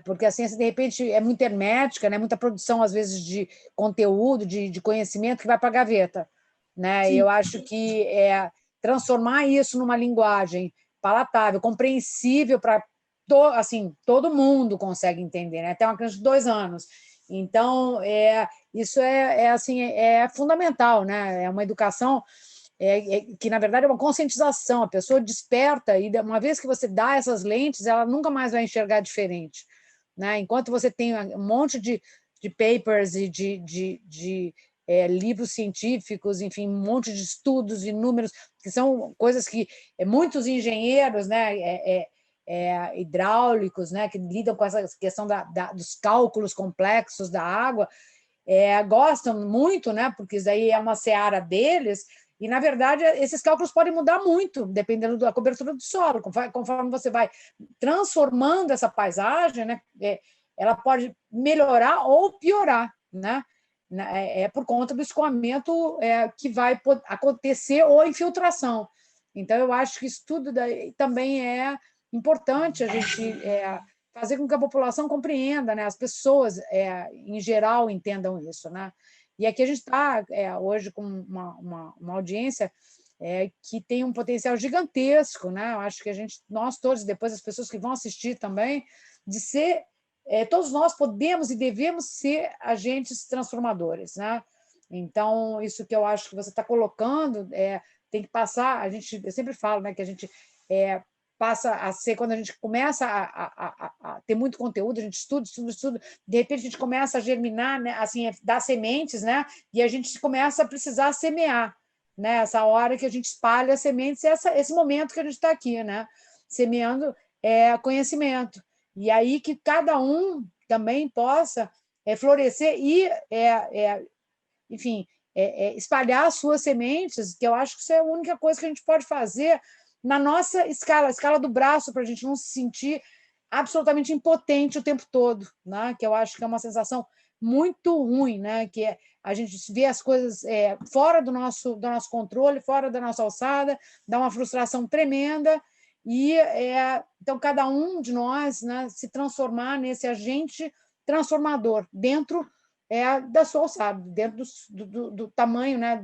Porque a ciência, de repente, é muito hermética, né? Muita produção, às vezes, de conteúdo, de conhecimento que vai para a gaveta, né? E eu acho que transformar isso numa linguagem palatável, compreensível para todo mundo consegue entender, né? Até uma criança de 2 anos. Então, isso é fundamental, né? É uma educação que, na verdade, é uma conscientização. A pessoa desperta e, uma vez que você dá essas lentes, ela nunca mais vai enxergar diferente, né? Enquanto você tem um monte de papers e de livros científicos, enfim, um monte de estudos e números, que são coisas que muitos engenheiros, né, hidráulicos, né, que lidam com essa questão dos cálculos complexos da água, gostam muito, né, porque isso aí é uma seara deles, E, na verdade, esses cálculos podem mudar muito, dependendo da cobertura do solo. Conforme você vai transformando essa paisagem, né, ela pode melhorar ou piorar, né? Por conta do escoamento que vai acontecer ou a infiltração. Então, eu acho que isso tudo também é importante a gente fazer com que a população compreenda, né? As pessoas, em geral, entendam isso, né? E aqui a gente está hoje com uma audiência que tem um potencial gigantesco, né? Eu acho que nós todos, depois as pessoas que vão assistir também, de ser, todos nós podemos e devemos ser agentes transformadores, né? Então, isso que eu acho que você está colocando tem que passar. Eu sempre falo, né, que a gente passa a ser, quando a gente começa a ter muito conteúdo, a gente estuda, de repente a gente começa a germinar, né, assim, dar sementes, né, e a gente começa a precisar semear, né, essa hora que a gente espalha as sementes, esse momento que a gente está aqui, né, semeando conhecimento, e aí que cada um também possa florescer e, enfim, espalhar as suas sementes, que eu acho que isso é a única coisa que a gente pode fazer na nossa escala, a escala do braço, para a gente não se sentir absolutamente impotente o tempo todo, né? Que eu acho que é uma sensação muito ruim, né? Que a gente vê as coisas fora do nosso controle, fora da nossa alçada, dá uma frustração tremenda, e então cada um de nós, né, se transformar nesse agente transformador dentro da sua alçada, dentro do tamanho, né,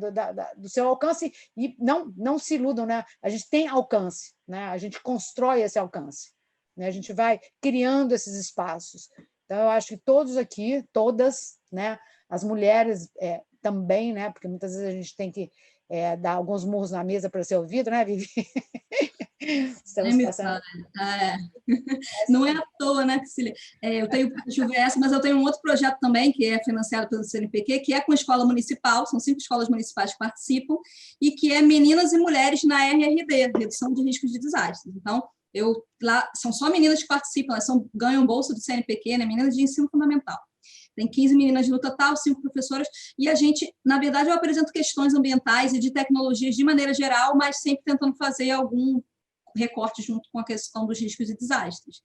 do seu alcance, e não se iludam, né? A gente tem alcance, né? A gente constrói esse alcance, né? A gente vai criando esses espaços. Então, eu acho que todos aqui, todas, né, as mulheres também, né, porque muitas vezes a gente tem que dar alguns murros na mesa para ser ouvido, né, Vivi? Estamos passando... Não é à toa, né, Cecília? Eu tenho o JuVS, mas eu tenho um outro projeto também, que é financiado pelo CNPq, que é com a escola municipal, são 5 escolas municipais que participam, e que é meninas e mulheres na RRD, Redução de Riscos de Desastres. Então, lá são só meninas que participam, elas ganham bolsa do CNPq, né, meninas de ensino fundamental. Tem 15 meninas no total, 5 professoras, e a gente, na verdade, eu apresento questões ambientais e de tecnologias de maneira geral, mas sempre tentando fazer algum recorte junto com a questão dos riscos e desastres,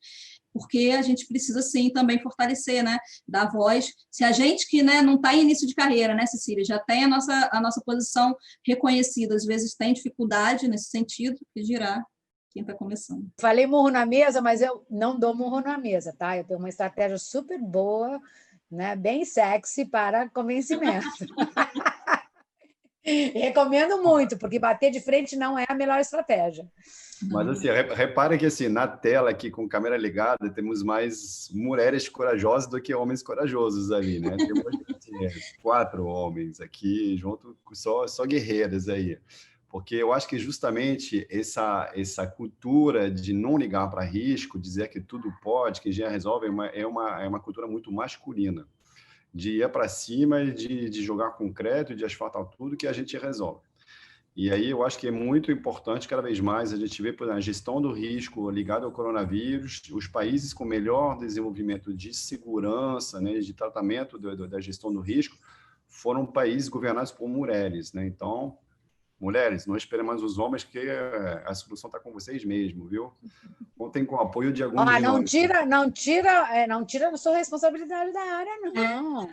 porque a gente precisa, sim, também fortalecer, né, dar voz. Se a gente que, né, não está em início de carreira, né, Cecília, já tem a nossa posição reconhecida, às vezes tem dificuldade nesse sentido, que dirá quem está começando. Falei murro na mesa, mas eu não dou murro na mesa, tá? Eu tenho uma estratégia super boa, né, bem sexy para convencimento. Recomendo muito, porque bater de frente não é a melhor estratégia. Mas, assim, repare que, assim, na tela aqui, com câmera ligada, temos mais mulheres corajosas do que homens corajosos ali, né? Temos 4 homens aqui, junto, só guerreiras aí. Porque eu acho que justamente essa cultura de não ligar para risco, dizer que tudo pode, que já resolve, é uma cultura muito masculina, de ir para cima e de jogar concreto, de asfaltar tudo que a gente resolve. E aí eu acho que é muito importante, cada vez mais, a gente ver, por exemplo, a gestão do risco ligado ao coronavírus, os países com melhor desenvolvimento de segurança, né, de tratamento da gestão do risco, foram países governados por mulheres, né? Então, mulheres, não esperem mais os homens, que a solução está com vocês mesmo, viu? Contem com o apoio de alguns de não nós. Não tira a sua responsabilidade da área, não.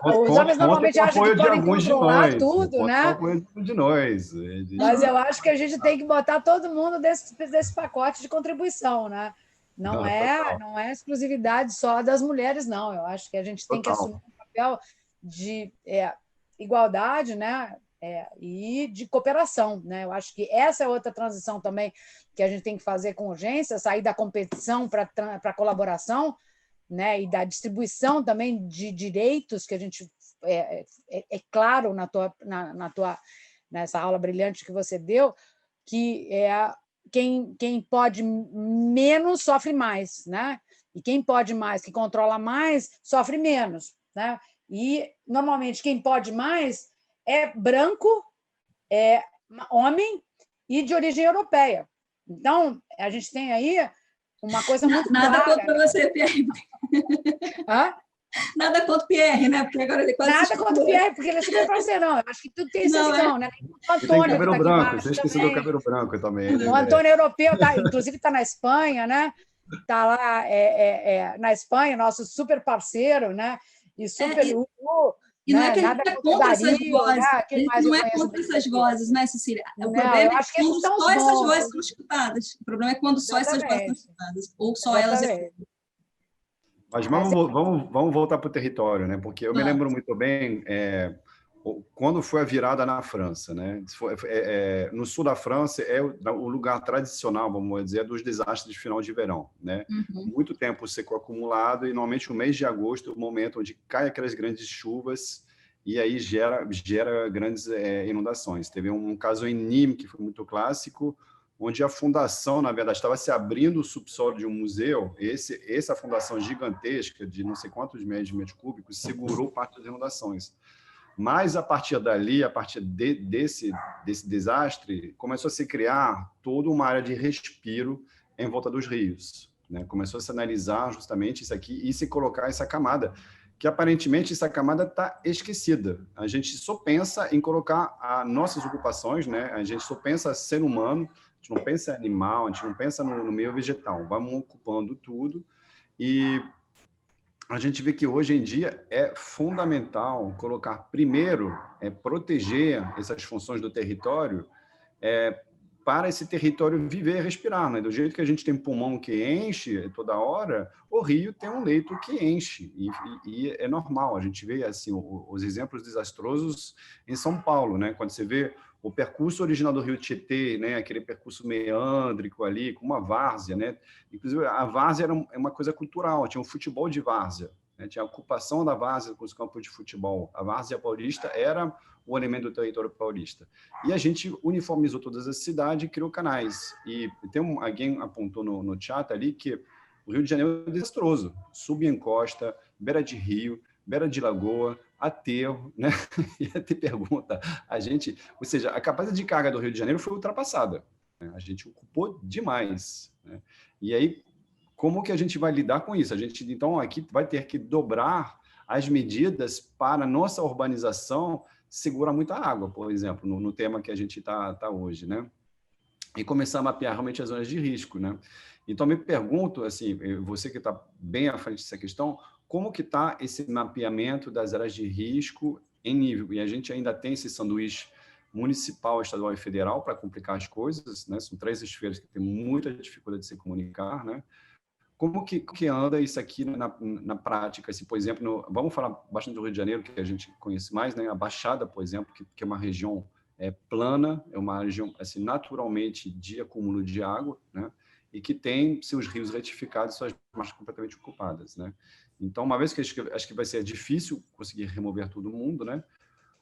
Os homens normalmente acham que podem controlar tudo, né? Apoio de nós. Mas eu acho que a gente tem que botar todo mundo desse pacote de contribuição, né? Não é exclusividade só das mulheres, não. Eu acho que a gente tem que assumir um papel de igualdade, né? E de cooperação, né? Eu acho que essa é outra transição também que a gente tem que fazer com urgência, sair da competição para a colaboração, né? E da distribuição também de direitos, que a gente claro nessa aula brilhante que você deu, que quem pode menos sofre mais, né? E quem pode mais, que controla mais, sofre menos, né? E normalmente quem pode mais é branco, é homem e de origem europeia. Então, a gente tem aí uma coisa muito nada clara. contra você, Pierre. Hã? Nada contra o Pierre, né? Porque agora ele quase Nada contra o Pierre, porque ele é super parceirão. Eu acho que tudo tem exceção, né? O Você tem Antônio, que cabelo está aqui branco, embaixo você esqueceu do também. cabelo branco também. O Antônio europeu, inclusive está na Espanha, né? Está lá na Espanha, nosso super parceiro, né? E super e não é né? que a Nada gente é contra o contra essas Dario, vozes, né? a Quem gente mais não eu é conheço contra desse essas pessoal? vozes, né, Cecília? O Não, eu problema é acho que esses quando são os só essas bons. vozes são escutadas. O problema é quando só essas vozes são Exatamente. escutadas, ou só elas. Exatamente. Mas vamos voltar para o território, né? Porque eu me lembro muito bem quando foi a virada na França, né? No sul da França é o lugar tradicional, vamos dizer, dos desastres de final de verão, né? Muito tempo seco acumulado e normalmente o mês de agosto é o momento onde cai aquelas grandes chuvas e aí gera grandes inundações. Teve um caso em Nîmes que foi muito clássico, onde a fundação, na verdade, estava se abrindo o subsolo de um museu. Essa fundação gigantesca, de não sei quantos metros cúbicos, segurou parte das inundações. Mas, a partir dali, a partir desse desastre, começou a se criar toda uma área de respiro em volta dos rios, né? Começou a se analisar justamente isso aqui e se colocar essa camada, que aparentemente essa camada está esquecida. A gente só pensa em colocar as nossas ocupações, né? A gente só pensa ser humano, a gente não pensa em animal, a gente não pensa no meio vegetal. Vamos ocupando tudo e a gente vê que hoje em dia é fundamental colocar primeiro, proteger essas funções do território para esse território viver e respirar, né? Do jeito que a gente tem pulmão que enche toda hora, o rio tem um leito que enche e é normal. A gente vê assim os exemplos desastrosos em São Paulo, né? Quando você vê o percurso original do Rio Tietê, né? Aquele percurso meândrico ali, com uma várzea, né? Inclusive, a várzea era uma coisa cultural, tinha um futebol de várzea, né? Tinha a ocupação da várzea com os campos de futebol. A várzea paulista era o elemento do território paulista. E a gente uniformizou todas as cidades e criou canais. E alguém apontou no chat ali que o Rio de Janeiro é desastroso. Subencosta, beira de rio, beira de lagoa, aterro, né? E até pergunta, ou seja, a capacidade de carga do Rio de Janeiro foi ultrapassada, né? A gente ocupou demais, né? E aí, como que a gente vai lidar com isso? A gente, então, aqui vai ter que dobrar as medidas para a nossa urbanização segurar muita água, por exemplo, no tema que a gente tá hoje, né? E começar a mapear realmente as zonas de risco, né? Então, me pergunto, assim, você que está bem à frente dessa questão, como que está esse mapeamento das áreas de risco em nível? E a gente ainda tem esse sanduíche municipal, estadual e federal para complicar as coisas, né? São 3 esferas que têm muita dificuldade de se comunicar, né? Como que anda isso aqui na prática? Assim, por exemplo, vamos falar bastante do Rio de Janeiro, que a gente conhece mais, né? A Baixada, por exemplo, que é uma região plana, é uma região assim, naturalmente de acúmulo de água, né? E que tem seus rios retificados e suas margens completamente ocupadas, né? Então, uma vez que acho que vai ser difícil conseguir remover todo mundo, né?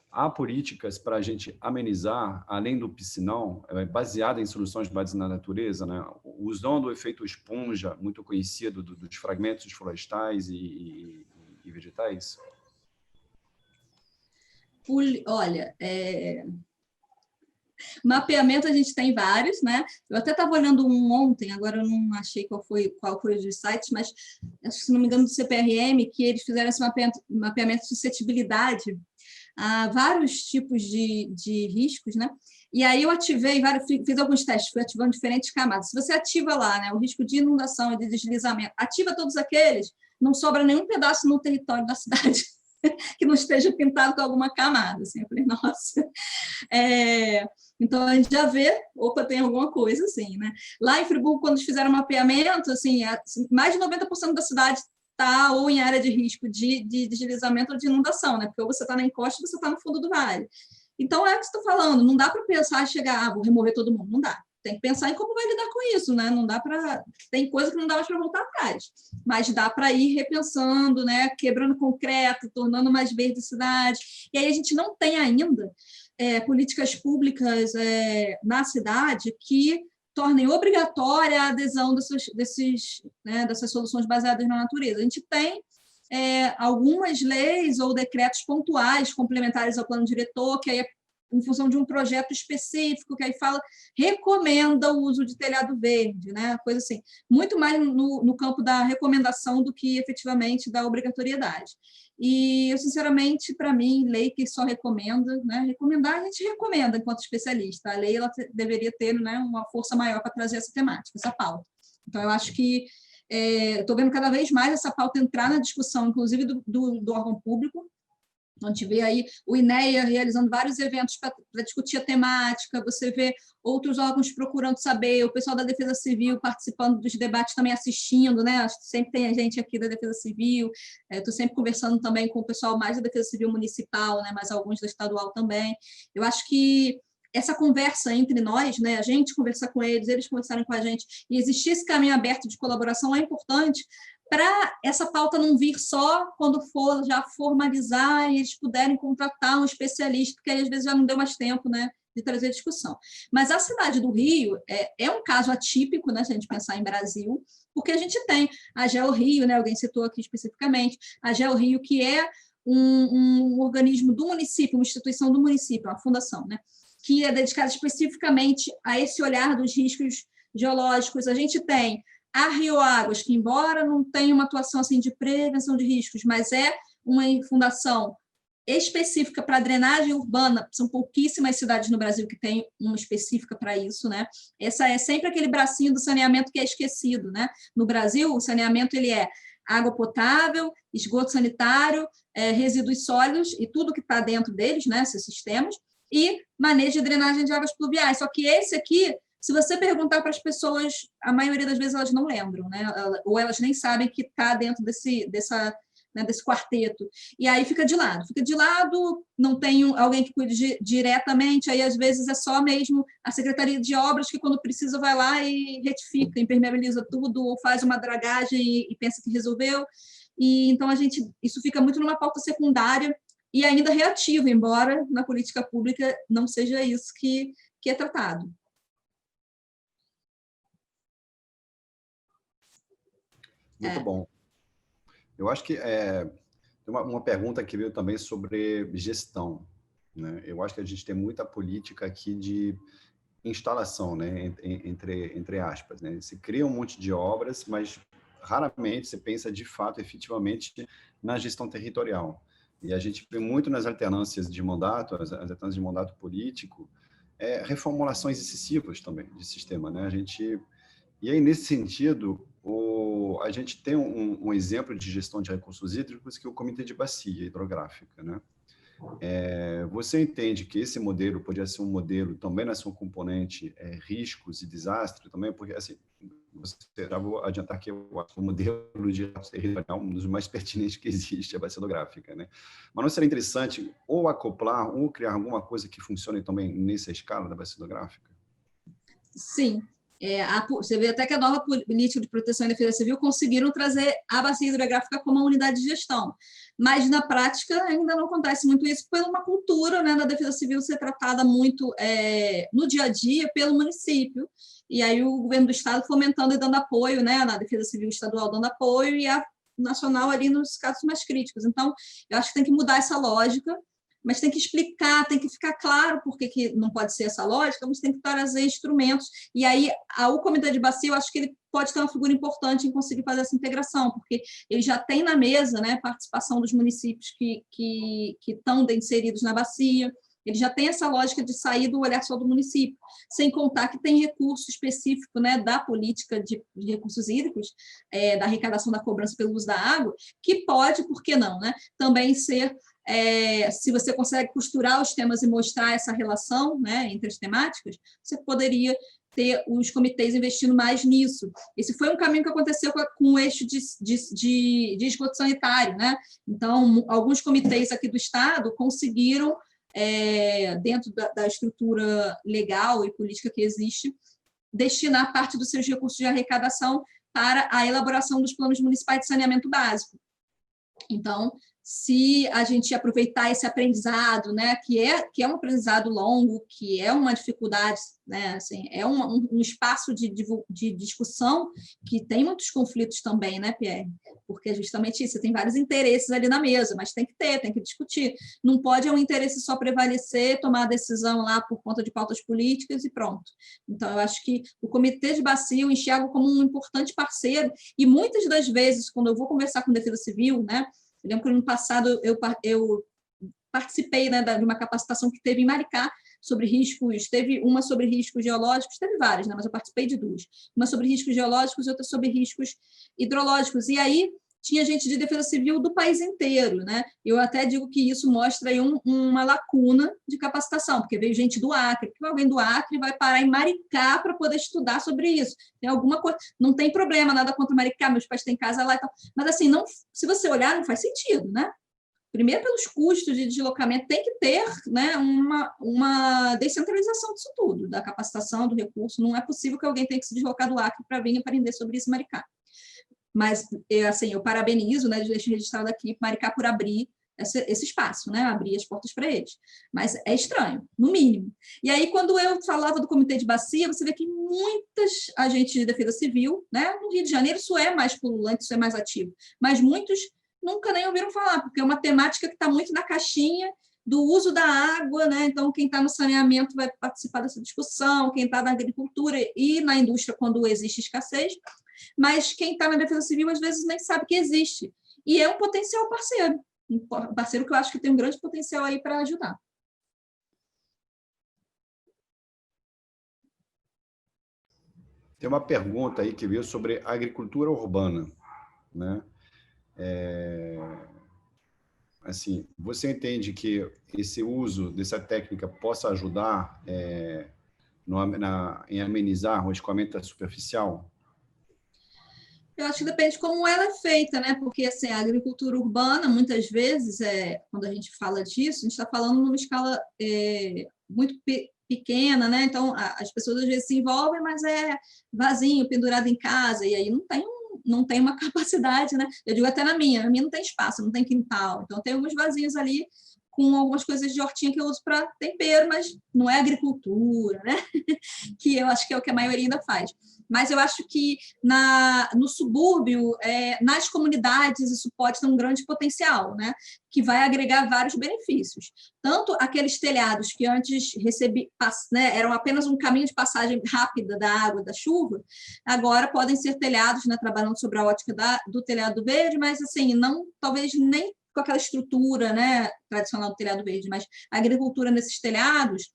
Há políticas para a gente amenizar, além do piscinão, baseada em soluções baseadas na natureza, né? Usando o efeito esponja, muito conhecido dos fragmentos florestais e vegetais? Olha, mapeamento a gente tem vários, né? Eu até estava olhando um ontem, agora eu não achei qual foi os sites, mas se não me engano do CPRM, que eles fizeram esse mapeamento de suscetibilidade a vários tipos de riscos, né? E aí eu ativei fiz alguns testes, fui ativando diferentes camadas. Se você ativa lá, né, o risco de inundação e de deslizamento, ativa todos aqueles, não sobra nenhum pedaço no território da cidade que não esteja pintado com alguma camada. Assim. Eu falei, nossa. Então a gente já vê, opa, tem alguma coisa assim, né? Lá em Friburgo, quando eles fizeram mapeamento, assim, mais de 90% da cidade está ou em área de risco de deslizamento ou de inundação, né? Porque ou você está na encosta ou você está no fundo do vale. Então, é o que estou falando, não dá para pensar, chegar, vou remover todo mundo, não dá. Tem que pensar em como vai lidar com isso, né? Não dá para... Tem coisa que não dá mais para voltar atrás, mas dá para ir repensando, né? Quebrando concreto, tornando mais verde a cidade. E aí a gente não tem ainda políticas públicas na cidade que tornem obrigatória a adesão dessas soluções baseadas na natureza. A gente tem algumas leis ou decretos pontuais complementares ao plano diretor, que aí em função de um projeto específico, que aí recomenda o uso de telhado verde, né? Coisa assim, muito mais no campo da recomendação do que efetivamente da obrigatoriedade. E eu, sinceramente, para mim, lei que só recomenda, né? Recomendar, a gente recomenda enquanto especialista. A lei ela deveria ter, né, uma força maior para trazer essa temática, essa pauta. Então, eu acho que estou vendo cada vez mais essa pauta entrar na discussão, inclusive do órgão público. A gente vê aí o INEA realizando vários eventos para discutir a temática, você vê outros órgãos procurando saber, o pessoal da Defesa Civil participando dos debates também assistindo, né? Acho que sempre tem gente aqui da Defesa Civil, estou sempre conversando também com o pessoal mais da Defesa Civil Municipal, né? Mas alguns da Estadual também. Eu acho que essa conversa entre nós, né? A gente conversar com eles conversarem com a gente, e existir esse caminho aberto de colaboração é importante, para essa pauta não vir só quando for já formalizar e eles puderem contratar um especialista, porque aí às vezes já não deu mais tempo, né, de trazer discussão. Mas a cidade do Rio é um caso atípico, né, se a gente pensar em Brasil, porque a gente tem a GeoRio, né, alguém citou aqui especificamente, a GeoRio, que é um organismo do município, uma instituição do município, uma fundação, né, que é dedicada especificamente a esse olhar dos riscos geológicos. A gente tem a Rio Águas, que, embora não tenha uma atuação assim, de prevenção de riscos, mas é uma fundação específica para drenagem urbana, são pouquíssimas cidades no Brasil que têm uma específica para isso, né? Essa é sempre aquele bracinho do saneamento que é esquecido, né? No Brasil, o saneamento ele é água potável, esgoto sanitário, resíduos sólidos e tudo que está dentro deles, né? Esses sistemas, e manejo de drenagem de águas pluviais. Só que esse aqui, se você perguntar para as pessoas, a maioria das vezes elas não lembram, né? Ou elas nem sabem que está dentro desse quarteto. E aí fica de lado, não tem alguém que cuide diretamente, aí às vezes é só mesmo a Secretaria de Obras que, quando precisa, vai lá e retifica, impermeabiliza tudo, ou faz uma dragagem e pensa que resolveu. E então isso fica muito numa pauta secundária e ainda reativa, embora na política pública não seja isso que é tratado. Muito bom. Eu acho que tem uma pergunta que veio também sobre gestão, né? Eu acho que a gente tem muita política aqui de instalação, né? Entre aspas, né? Se cria um monte de obras, mas raramente se pensa de fato, efetivamente, na gestão territorial. E a gente vê muito nas alternâncias de mandato, as alternâncias de mandato político, reformulações excessivas também de sistema, né? E aí, nesse sentido, a gente tem um exemplo de gestão de recursos hídricos, que é o Comitê de Bacia Hidrográfica, né? Você entende que esse modelo poderia ser um modelo também na sua componente riscos e desastre também? Porque, assim, já vou adiantar que eu acho que o modelo de territorial é um dos mais pertinentes que existe, a bacia hidrográfica, né? Mas não seria interessante ou acoplar ou criar alguma coisa que funcione também nessa escala da bacia hidrográfica? Sim. Você vê até que a nova política de proteção e defesa civil conseguiram trazer a bacia hidrográfica como uma unidade de gestão, mas na prática ainda não acontece muito isso, por uma cultura, né, da defesa civil ser tratada muito no dia a dia pelo município, e aí o governo do estado fomentando e dando apoio, né, na defesa civil estadual dando apoio, e a nacional ali nos casos mais críticos. Então, eu acho que tem que mudar essa lógica, mas tem que explicar, tem que ficar claro por que não pode ser essa lógica, mas tem que trazer instrumentos. E aí, o Comitê de Bacia, eu acho que ele pode ter uma figura importante em conseguir fazer essa integração, porque ele já tem na mesa, né, participação dos municípios que estão inseridos na bacia, ele já tem essa lógica de sair do olhar só do município, sem contar que tem recurso específico, né, da política de recursos hídricos, da arrecadação da cobrança pelo uso da água, que pode, por que não, né, também ser, se você consegue costurar os temas e mostrar essa relação, né, entre as temáticas, você poderia ter os comitês investindo mais nisso. Esse foi um caminho que aconteceu com o eixo de esgoto sanitário, né? Então, alguns comitês aqui do estado conseguiram, dentro da estrutura legal e política que existe, destinar parte dos seus recursos de arrecadação para a elaboração dos planos municipais de saneamento básico. Então, se a gente aproveitar esse aprendizado, né, que é um aprendizado longo, que é uma dificuldade, né, assim, é um espaço de discussão que tem muitos conflitos também, né, Pierre? Porque é justamente isso, você tem vários interesses ali na mesa, mas tem que discutir. Não pode um interesse só prevalecer, tomar a decisão lá por conta de pautas políticas e pronto. Então, eu acho que o Comitê de Bacia eu enxergo como um importante parceiro, e muitas das vezes, quando eu vou conversar com Defesa Civil, né, eu lembro que no ano passado eu participei, né, de uma capacitação que teve em Maricá sobre riscos, teve uma sobre riscos geológicos, teve várias, né, mas eu participei de duas. Uma sobre riscos geológicos e outra sobre riscos hidrológicos. E aí tinha gente de defesa civil do país inteiro, né? Eu até digo que isso mostra aí uma lacuna de capacitação, porque veio gente do Acre, porque alguém do Acre vai parar em Maricá para poder estudar sobre isso. Tem alguma coisa, não tem problema, nada contra Maricá, meus pais têm casa lá e tal, mas assim, não, se você olhar, não faz sentido, né? Primeiro, pelos custos de deslocamento, tem que ter, né, uma descentralização disso tudo, da capacitação, do recurso. Não é possível que alguém tenha que se deslocar do Acre para vir aprender sobre isso em Maricá. Mas, assim, eu parabenizo, né, deixo registrado aqui, Maricá por abrir esse espaço, né, abrir as portas para eles. Mas é estranho, no mínimo. E aí, quando eu falava do Comitê de Bacia, você vê que muitas agentes de defesa civil, né, no Rio de Janeiro isso é mais pululante, isso é mais ativo, mas muitos nunca nem ouviram falar, porque é uma temática que está muito na caixinha do uso da água, né? Então, quem está no saneamento vai participar dessa discussão, quem está na agricultura e na indústria, quando existe escassez, mas quem está na defesa civil, às vezes, nem sabe que existe. E é um potencial parceiro, um parceiro que eu acho que tem um grande potencial aí para ajudar. Tem uma pergunta aí que veio sobre agricultura urbana, né? Assim, você entende que esse uso dessa técnica possa ajudar em amenizar o escoamento superficial? Eu acho que depende de como ela é feita, né? Porque assim, a agricultura urbana, muitas vezes, quando a gente fala disso, a gente está falando numa escala muito pequena, né? Então, as pessoas às vezes se envolvem, mas é vazio, pendurado em casa, e aí não tem uma capacidade, né? Eu digo até na minha não tem espaço, não tem quintal, então tem alguns vasinhos ali com algumas coisas de hortinha que eu uso para tempero, mas não é agricultura, né? Que eu acho que é o que a maioria ainda faz. Mas eu acho que no subúrbio, nas comunidades, isso pode ter um grande potencial, né? Que vai agregar vários benefícios. Tanto aqueles telhados que antes né, eram apenas um caminho de passagem rápida da água, da chuva, agora podem ser telhados, né, trabalhando sobre a ótica do telhado verde, mas assim, não, talvez nem com aquela estrutura, né, tradicional do telhado verde, mas a agricultura nesses telhados,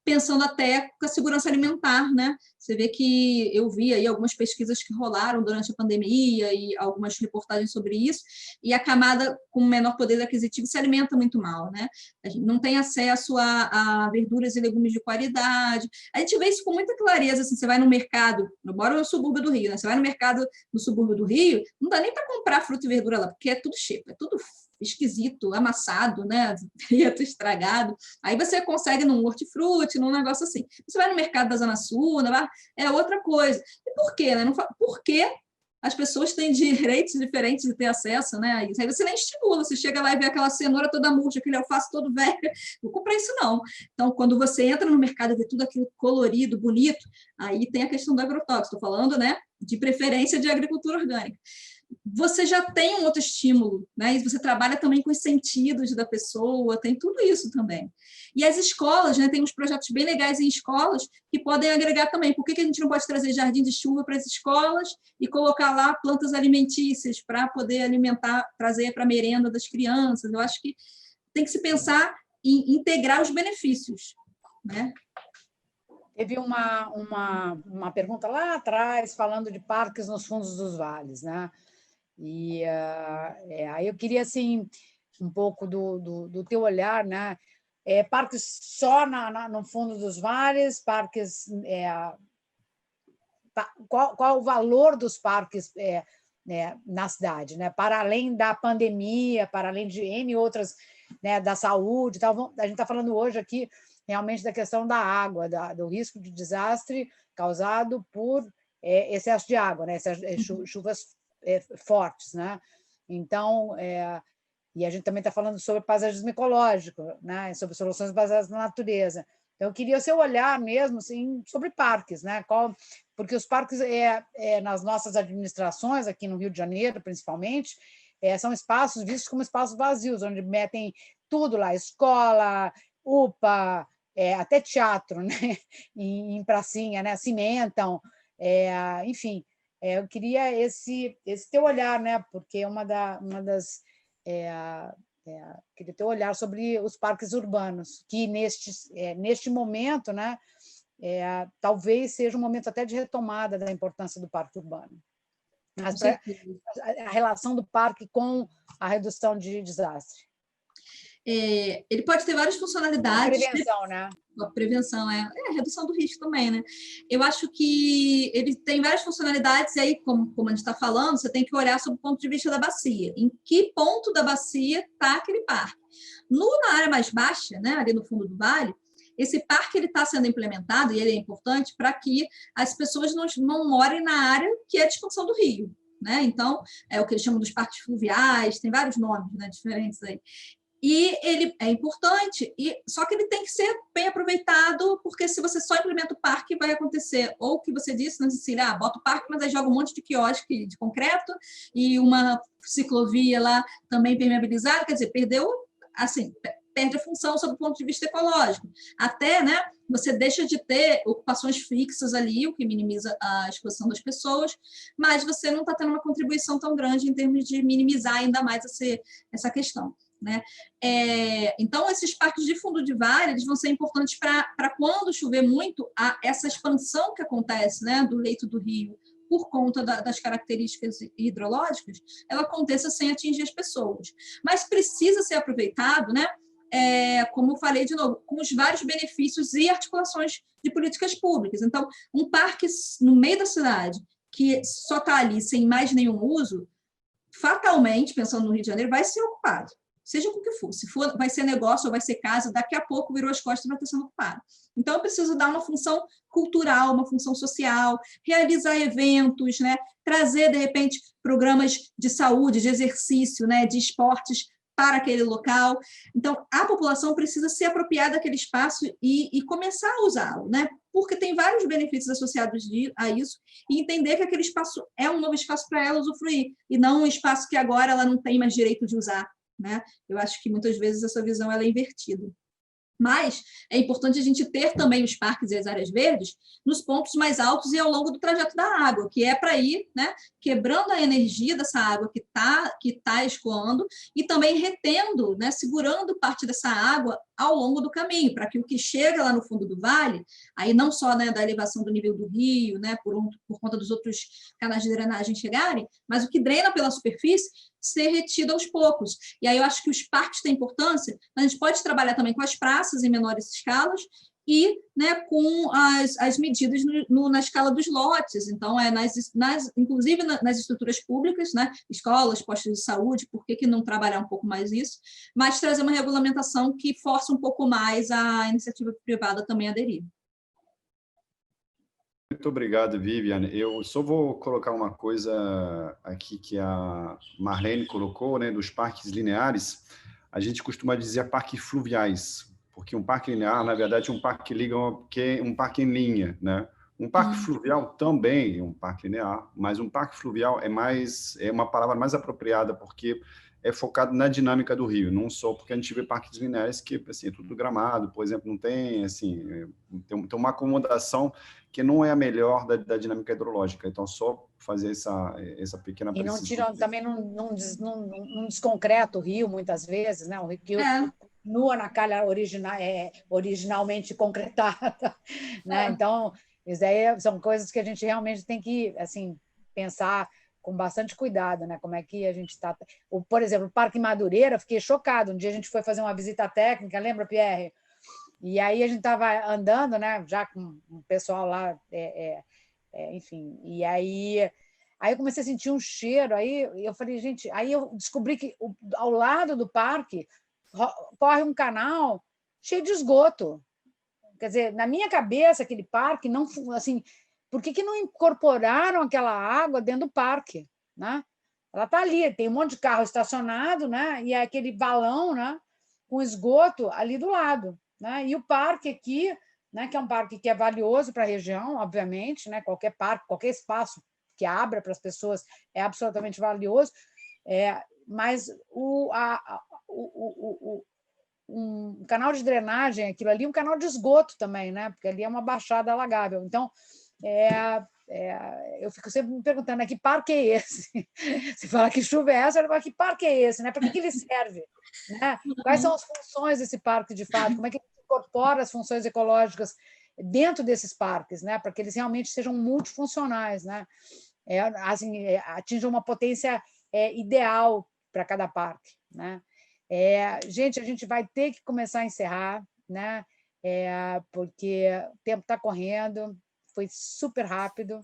pensando até com a segurança alimentar, né? Você vê que eu vi aí algumas pesquisas que rolaram durante a pandemia e algumas reportagens sobre isso, e a camada com menor poder aquisitivo se alimenta muito mal, né? A gente não tem acesso a verduras e legumes de qualidade. A gente vê isso com muita clareza, assim, você vai no mercado, eu moro no subúrbio do Rio, né? Você vai no mercado no subúrbio do Rio, não dá nem para comprar fruta e verdura lá, porque é tudo cheio, é tudo esquisito, amassado, né? Preto, estragado. Aí você consegue num hortifruti, num negócio assim. Você vai no mercado da Zona Sul, é outra coisa. E por quê? Né? Por quê? As pessoas têm direitos diferentes de ter acesso, né, a isso. Aí você nem estimula, você chega lá e vê aquela cenoura toda murcha, aquele alface todo velho, não compra isso não. Então, quando você entra no mercado e vê tudo aquilo colorido, bonito, aí tem a questão do agrotóxico, estou falando, né, de preferência de agricultura orgânica. Você já tem um outro estímulo, né? E você trabalha também com os sentidos da pessoa, tem tudo isso também. E as escolas, né? Tem uns projetos bem legais em escolas que podem agregar também. Por que a gente não pode trazer jardim de chuva para as escolas e colocar lá plantas alimentícias para poder alimentar, trazer para a merenda das crianças? Eu acho que tem que se pensar em integrar os benefícios, né? Teve uma pergunta lá atrás falando de parques nos fundos dos vales, né? E aí eu queria assim um pouco do teu olhar, né? Parques só no fundo dos vales, parques qual o valor dos parques na cidade, né? Para além da pandemia, para além de N outras, né, da saúde, tal. A gente está falando hoje aqui realmente da questão da água, do risco de desastre causado por excesso de água, né? Chuvas fortes, né? Então, E a gente também está falando sobre paisagismo ecológico, né? Sobre soluções baseadas na natureza. Então, eu queria o seu olhar mesmo assim, sobre parques, né? Porque os parques, nas nossas administrações, aqui no Rio de Janeiro, principalmente, são espaços vistos como espaços vazios, onde metem tudo lá, escola, UPA, até teatro, né? em pracinha, né? Cimentam, enfim. Eu queria esse teu olhar, né? Porque uma das queria ter um olhar sobre os parques urbanos, que neste momento, né, talvez seja um momento até de retomada da importância do parque urbano. Mas a relação do parque com a redução de desastre. Ele pode ter várias funcionalidades. A prevenção, né? A prevenção, a redução do risco também, né? Eu acho que ele tem várias funcionalidades, e aí, como a gente está falando, você tem que olhar sob o ponto de vista da bacia. Em que ponto da bacia está aquele parque? Na área mais baixa, né, ali no fundo do vale, esse parque está sendo implementado, e ele é importante para que as pessoas não morem na área que é de expansão do rio. Né? Então, é o que eles chamam dos parques fluviais, tem vários nomes, né, diferentes aí. E ele é importante, só que ele tem que ser bem aproveitado, porque se você só implementa o parque, vai acontecer ou o que você disse, né, Cecília, bota o parque, mas aí joga um monte de quiosque de concreto e uma ciclovia lá também permeabilizada, quer dizer, perde a função sob o ponto de vista ecológico. Até, né, você deixa de ter ocupações fixas ali, o que minimiza a exposição das pessoas, mas você não está tendo uma contribuição tão grande em termos de minimizar ainda mais essa questão. Né? Então, esses parques de fundo de vale eles vão ser importantes para quando chover muito, essa expansão que acontece, né, do leito do rio por conta das características hidrológicas, ela aconteça sem atingir as pessoas. Mas precisa ser aproveitado, né, como eu falei de novo, com os vários benefícios e articulações de políticas públicas. Então, um parque no meio da cidade, que só está ali sem mais nenhum uso, fatalmente, pensando no Rio de Janeiro, vai ser ocupado. Seja com o que for, se for, vai ser negócio ou vai ser casa, daqui a pouco virou as costas e vai estar sendo ocupado. Então, eu preciso dar uma função cultural, uma função social, realizar eventos, né? Trazer, de repente, programas de saúde, de exercício, né? De esportes para aquele local. Então, a população precisa se apropriar daquele espaço e começar a usá-lo, né? Porque tem vários benefícios associados a isso, e entender que aquele espaço é um novo espaço para ela usufruir, e não um espaço que agora ela não tem mais direito de usar. Né? Eu acho que muitas vezes essa visão ela é invertida. Mas é importante a gente ter também os parques e as áreas verdes nos pontos mais altos e ao longo do trajeto da água, que é para ir, né, quebrando a energia dessa água que tá escoando e também retendo, né, segurando parte dessa água ao longo do caminho, para que o que chega lá no fundo do vale, aí não só, né, da elevação do nível do rio, né, por conta dos outros canais de drenagem chegarem, mas o que drena pela superfície ser retido aos poucos. E aí eu acho que os parques têm importância, mas a gente pode trabalhar também com as praças em menores escalas e, né, com as medidas na escala dos lotes. Então, inclusive nas estruturas públicas, né, escolas, postos de saúde, por que não trabalhar um pouco mais isso? Mas trazer uma regulamentação que force um pouco mais a iniciativa privada também a aderir. Muito obrigado, Vivian. Eu só vou colocar uma coisa aqui que a Marlene colocou, né, dos parques lineares. A gente costuma dizer parques fluviais, porque um parque linear, na verdade, é um parque um parque em linha, né? Um parque fluvial também é um parque linear, mas um parque fluvial é uma palavra mais apropriada, porque é focado na dinâmica do rio, não só porque a gente vê parques lineares que, assim, é tudo gramado, por exemplo, não tem, assim, tem uma acomodação que não é a melhor da dinâmica hidrológica. Então, só fazer essa pequena precisão. E não tira, também não desconcreta o rio, muitas vezes, né? O rio continua na calha originalmente concretada, né? Então, isso aí são coisas que a gente realmente tem que, assim, pensar com bastante cuidado, né? Como é que a gente está... Por exemplo, o Parque Madureira, fiquei chocado. Um dia a gente foi fazer uma visita técnica, lembra, Pierre? E aí a gente estava andando, né? Já com o pessoal lá, enfim. E aí eu comecei a sentir um cheiro. Aí eu falei, gente... Aí eu descobri que ao lado do parque corre um canal cheio de esgoto. Quer dizer, na minha cabeça, aquele parque não... Assim, por que não incorporaram aquela água dentro do parque, né? Ela está ali, tem um monte de carro estacionado, né? E é aquele valão, né? Com esgoto ali do lado, né? E o parque aqui, né? Que é um parque que é valioso para a região, obviamente, né? Qualquer parque, qualquer espaço que abra para as pessoas é absolutamente valioso. Mas um canal de drenagem, aquilo ali, um canal de esgoto também, né? Porque ali é uma baixada alagável. Então, eu fico sempre me perguntando, né, que parque é esse? Se fala que chuva é essa, eu falo, que parque é esse? Né? Para que ele serve? Né? Quais são as funções desse parque, de fato? Como é que ele incorpora as funções ecológicas dentro desses parques, né? Para que eles realmente sejam multifuncionais, né? Assim, atinjam uma potência ideal para cada parque, né? Gente, a gente vai ter que começar a encerrar, né? Porque o tempo está correndo, foi super rápido.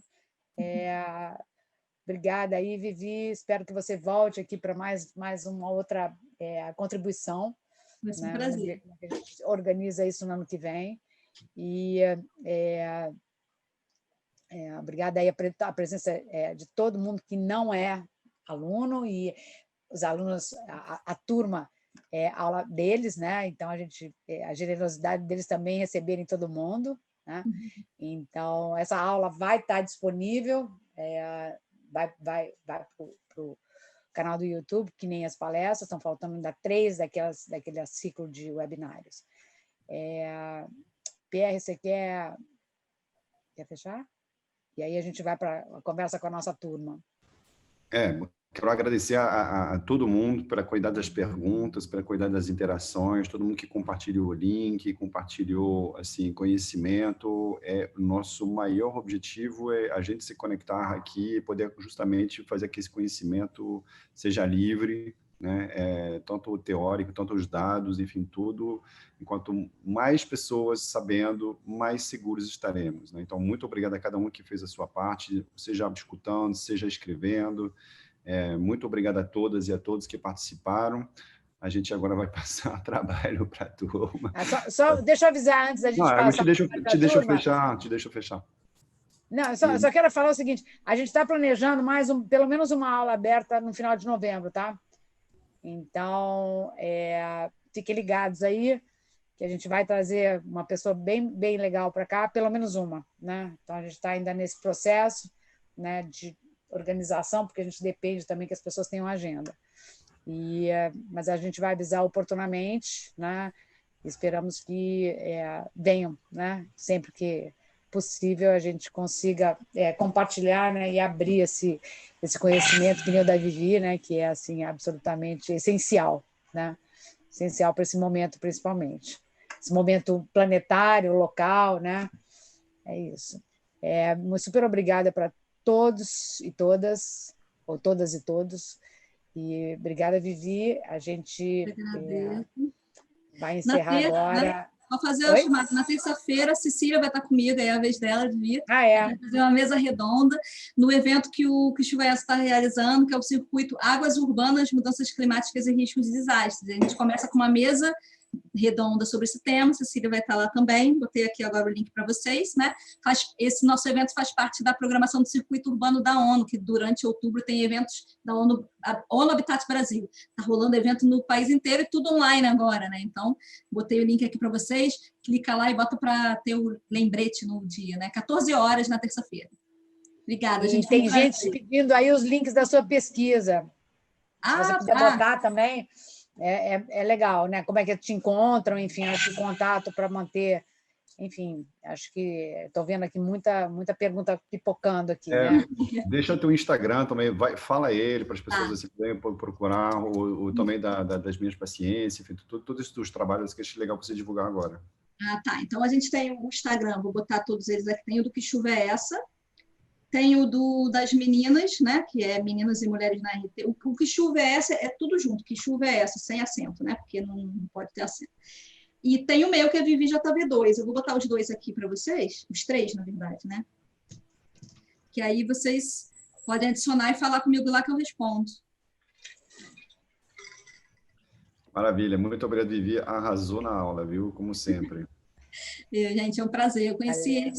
Obrigada aí, Vivi. Espero que você volte aqui para mais uma outra contribuição. Vai ser um Né? prazer. A gente organiza isso no ano que vem. E obrigada aí a presença de todo mundo que não é aluno, e os alunos, a turma aula deles, né? Então a generosidade deles também receberem todo mundo, né? Então essa aula vai estar disponível, vai para o canal do YouTube, que nem as palestras, estão faltando ainda 3 daquele ciclo de webinários. PR, você quer fechar? E aí a gente vai para a conversa com a nossa turma. Quero agradecer a todo mundo pela qualidade das perguntas, pela qualidade das interações, todo mundo que compartilhou o link, compartilhou assim, conhecimento. Nosso maior objetivo é a gente se conectar aqui e poder justamente fazer que esse conhecimento seja livre, né? Tanto o teórico, tanto os dados, enfim, tudo. Enquanto mais pessoas sabendo, mais seguros estaremos, né? Então, muito obrigado a cada um que fez a sua parte, seja escutando, seja escrevendo. Muito obrigado a todas e a todos que participaram. A gente agora vai passar trabalho para a turma. Só deixa eu avisar antes da gente passar te deixa eu fechar. Não, só quero falar o seguinte, a gente está planejando pelo menos uma aula aberta no final de novembro, tá? Então, fiquem ligados aí, que a gente vai trazer uma pessoa bem, bem legal para cá, pelo menos uma, né? Então, a gente está ainda nesse processo, né, de organização, porque a gente depende também que as pessoas tenham agenda. Mas a gente vai avisar oportunamente, né? Esperamos que venham, né? Sempre que possível a gente consiga compartilhar, né? E abrir esse conhecimento que nem o da Vivi, né? Que é assim absolutamente essencial, né? Essencial para esse momento, principalmente. Esse momento planetário, local, né? É isso. Super obrigada para todos e todas, ou todas e todos. E obrigada, Vivi. A gente vai encerrar agora. Vou fazer o chamado. Na terça-feira, a Cecília vai estar comigo, é a vez dela de vir. Vai fazer uma mesa redonda no evento que o Chuvaes está realizando, que é o circuito Águas Urbanas, Mudanças Climáticas e Riscos de Desastres. A gente começa com uma mesa redonda sobre esse tema, Cecília vai estar lá também, botei aqui agora o link para vocês, né? Esse nosso evento faz parte da programação do Circuito Urbano da ONU, que durante outubro tem eventos da ONU, a ONU Habitat Brasil, está rolando evento no país inteiro e tudo online agora, né? Então, botei o link aqui para vocês, clica lá e bota para ter o lembrete no dia, né? 14 horas na terça-feira. Obrigada, gente. Tem gente pedindo aí os links da sua pesquisa. Se você quiser botar também, é legal, né? Como é que te encontram, enfim, acho que contato para manter, enfim, acho que estou vendo aqui muita pergunta pipocando aqui, né? Deixa o teu Instagram também, fala ele para as pessoas assim, procurar, ou também das minhas paciências, enfim, todos esses teus trabalhos que acho legal para você divulgar agora. Tá. Então a gente tem o Instagram, vou botar todos eles aqui, tem o do Que Chuva é Essa? Tem o das meninas, né? Que é Meninas e Mulheres na RT. O Que Chuva é Essa é tudo junto, Que Chuva é Essa, sem acento, né? Porque não pode ter acento. E tem o meu, que é ViviJV2. Eu vou botar os dois aqui para vocês, os 3, na verdade, né? Que aí vocês podem adicionar e falar comigo lá que eu respondo. Maravilha, muito obrigado, Vivi. Arrasou na aula, viu? Como sempre. Gente, é um prazer. Eu conheci eles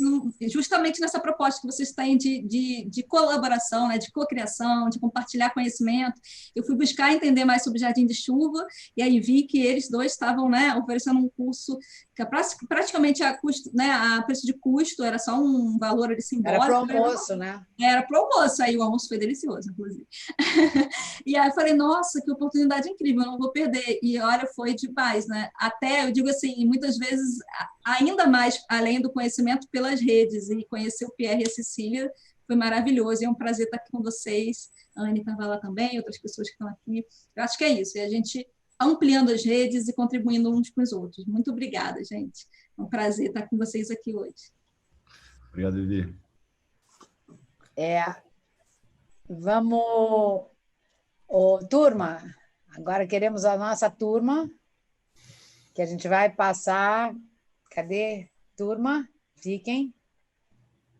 justamente nessa proposta que vocês têm de colaboração, né, de cocriação, de compartilhar conhecimento. Eu fui buscar entender mais sobre Jardim de Chuva, e aí vi que eles dois estavam, né, oferecendo um curso que praticamente a custo, né, a preço de custo, era só um valor ali simbólico. Era para o almoço, né? Era para o almoço, aí o almoço foi delicioso, inclusive. E aí eu falei, nossa, que oportunidade incrível, eu não vou perder. E olha, foi demais, né? Até, eu digo assim, muitas vezes, ainda mais, além do conhecimento pelas redes, e conhecer o Pierre e a Cecília foi maravilhoso, e é um prazer estar aqui com vocês, a Anne estava lá também, outras pessoas que estão aqui. Eu acho que é isso, é a gente ampliando as redes e contribuindo uns com os outros. Muito obrigada, gente. É um prazer estar com vocês aqui hoje. Obrigado, Vivi. Vamos... turma, agora queremos a nossa turma, que a gente vai passar... Cadê? Turma, fiquem.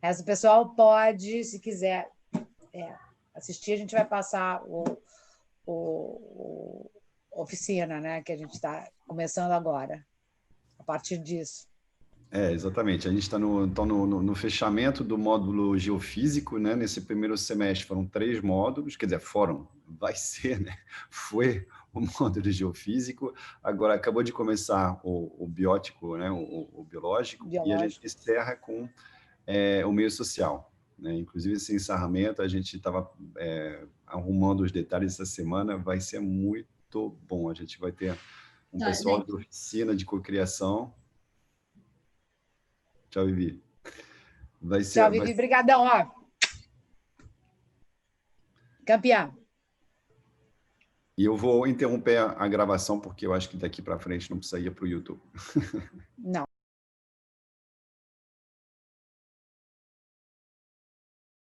Essa pessoal pode, se quiser assistir, a gente vai passar o oficina, né, que a gente está começando agora, a partir disso. Exatamente. A gente está no fechamento do módulo geofísico, né? Nesse primeiro semestre foram 3 módulos, quer dizer, vai ser, né? Foi o módulo geofísico, agora acabou de começar o biótico, né? O biológico, e a gente encerra com o meio social, né? Inclusive, esse encerramento, a gente estava arrumando os detalhes essa semana, vai ser muito bom. A gente vai ter um pessoal de oficina de cocriação. Tchau, Vivi. Tchau, Vivi. Brigadão, ó. Campeã. E eu vou interromper a gravação, porque eu acho que daqui para frente não precisa ir para o YouTube. Não.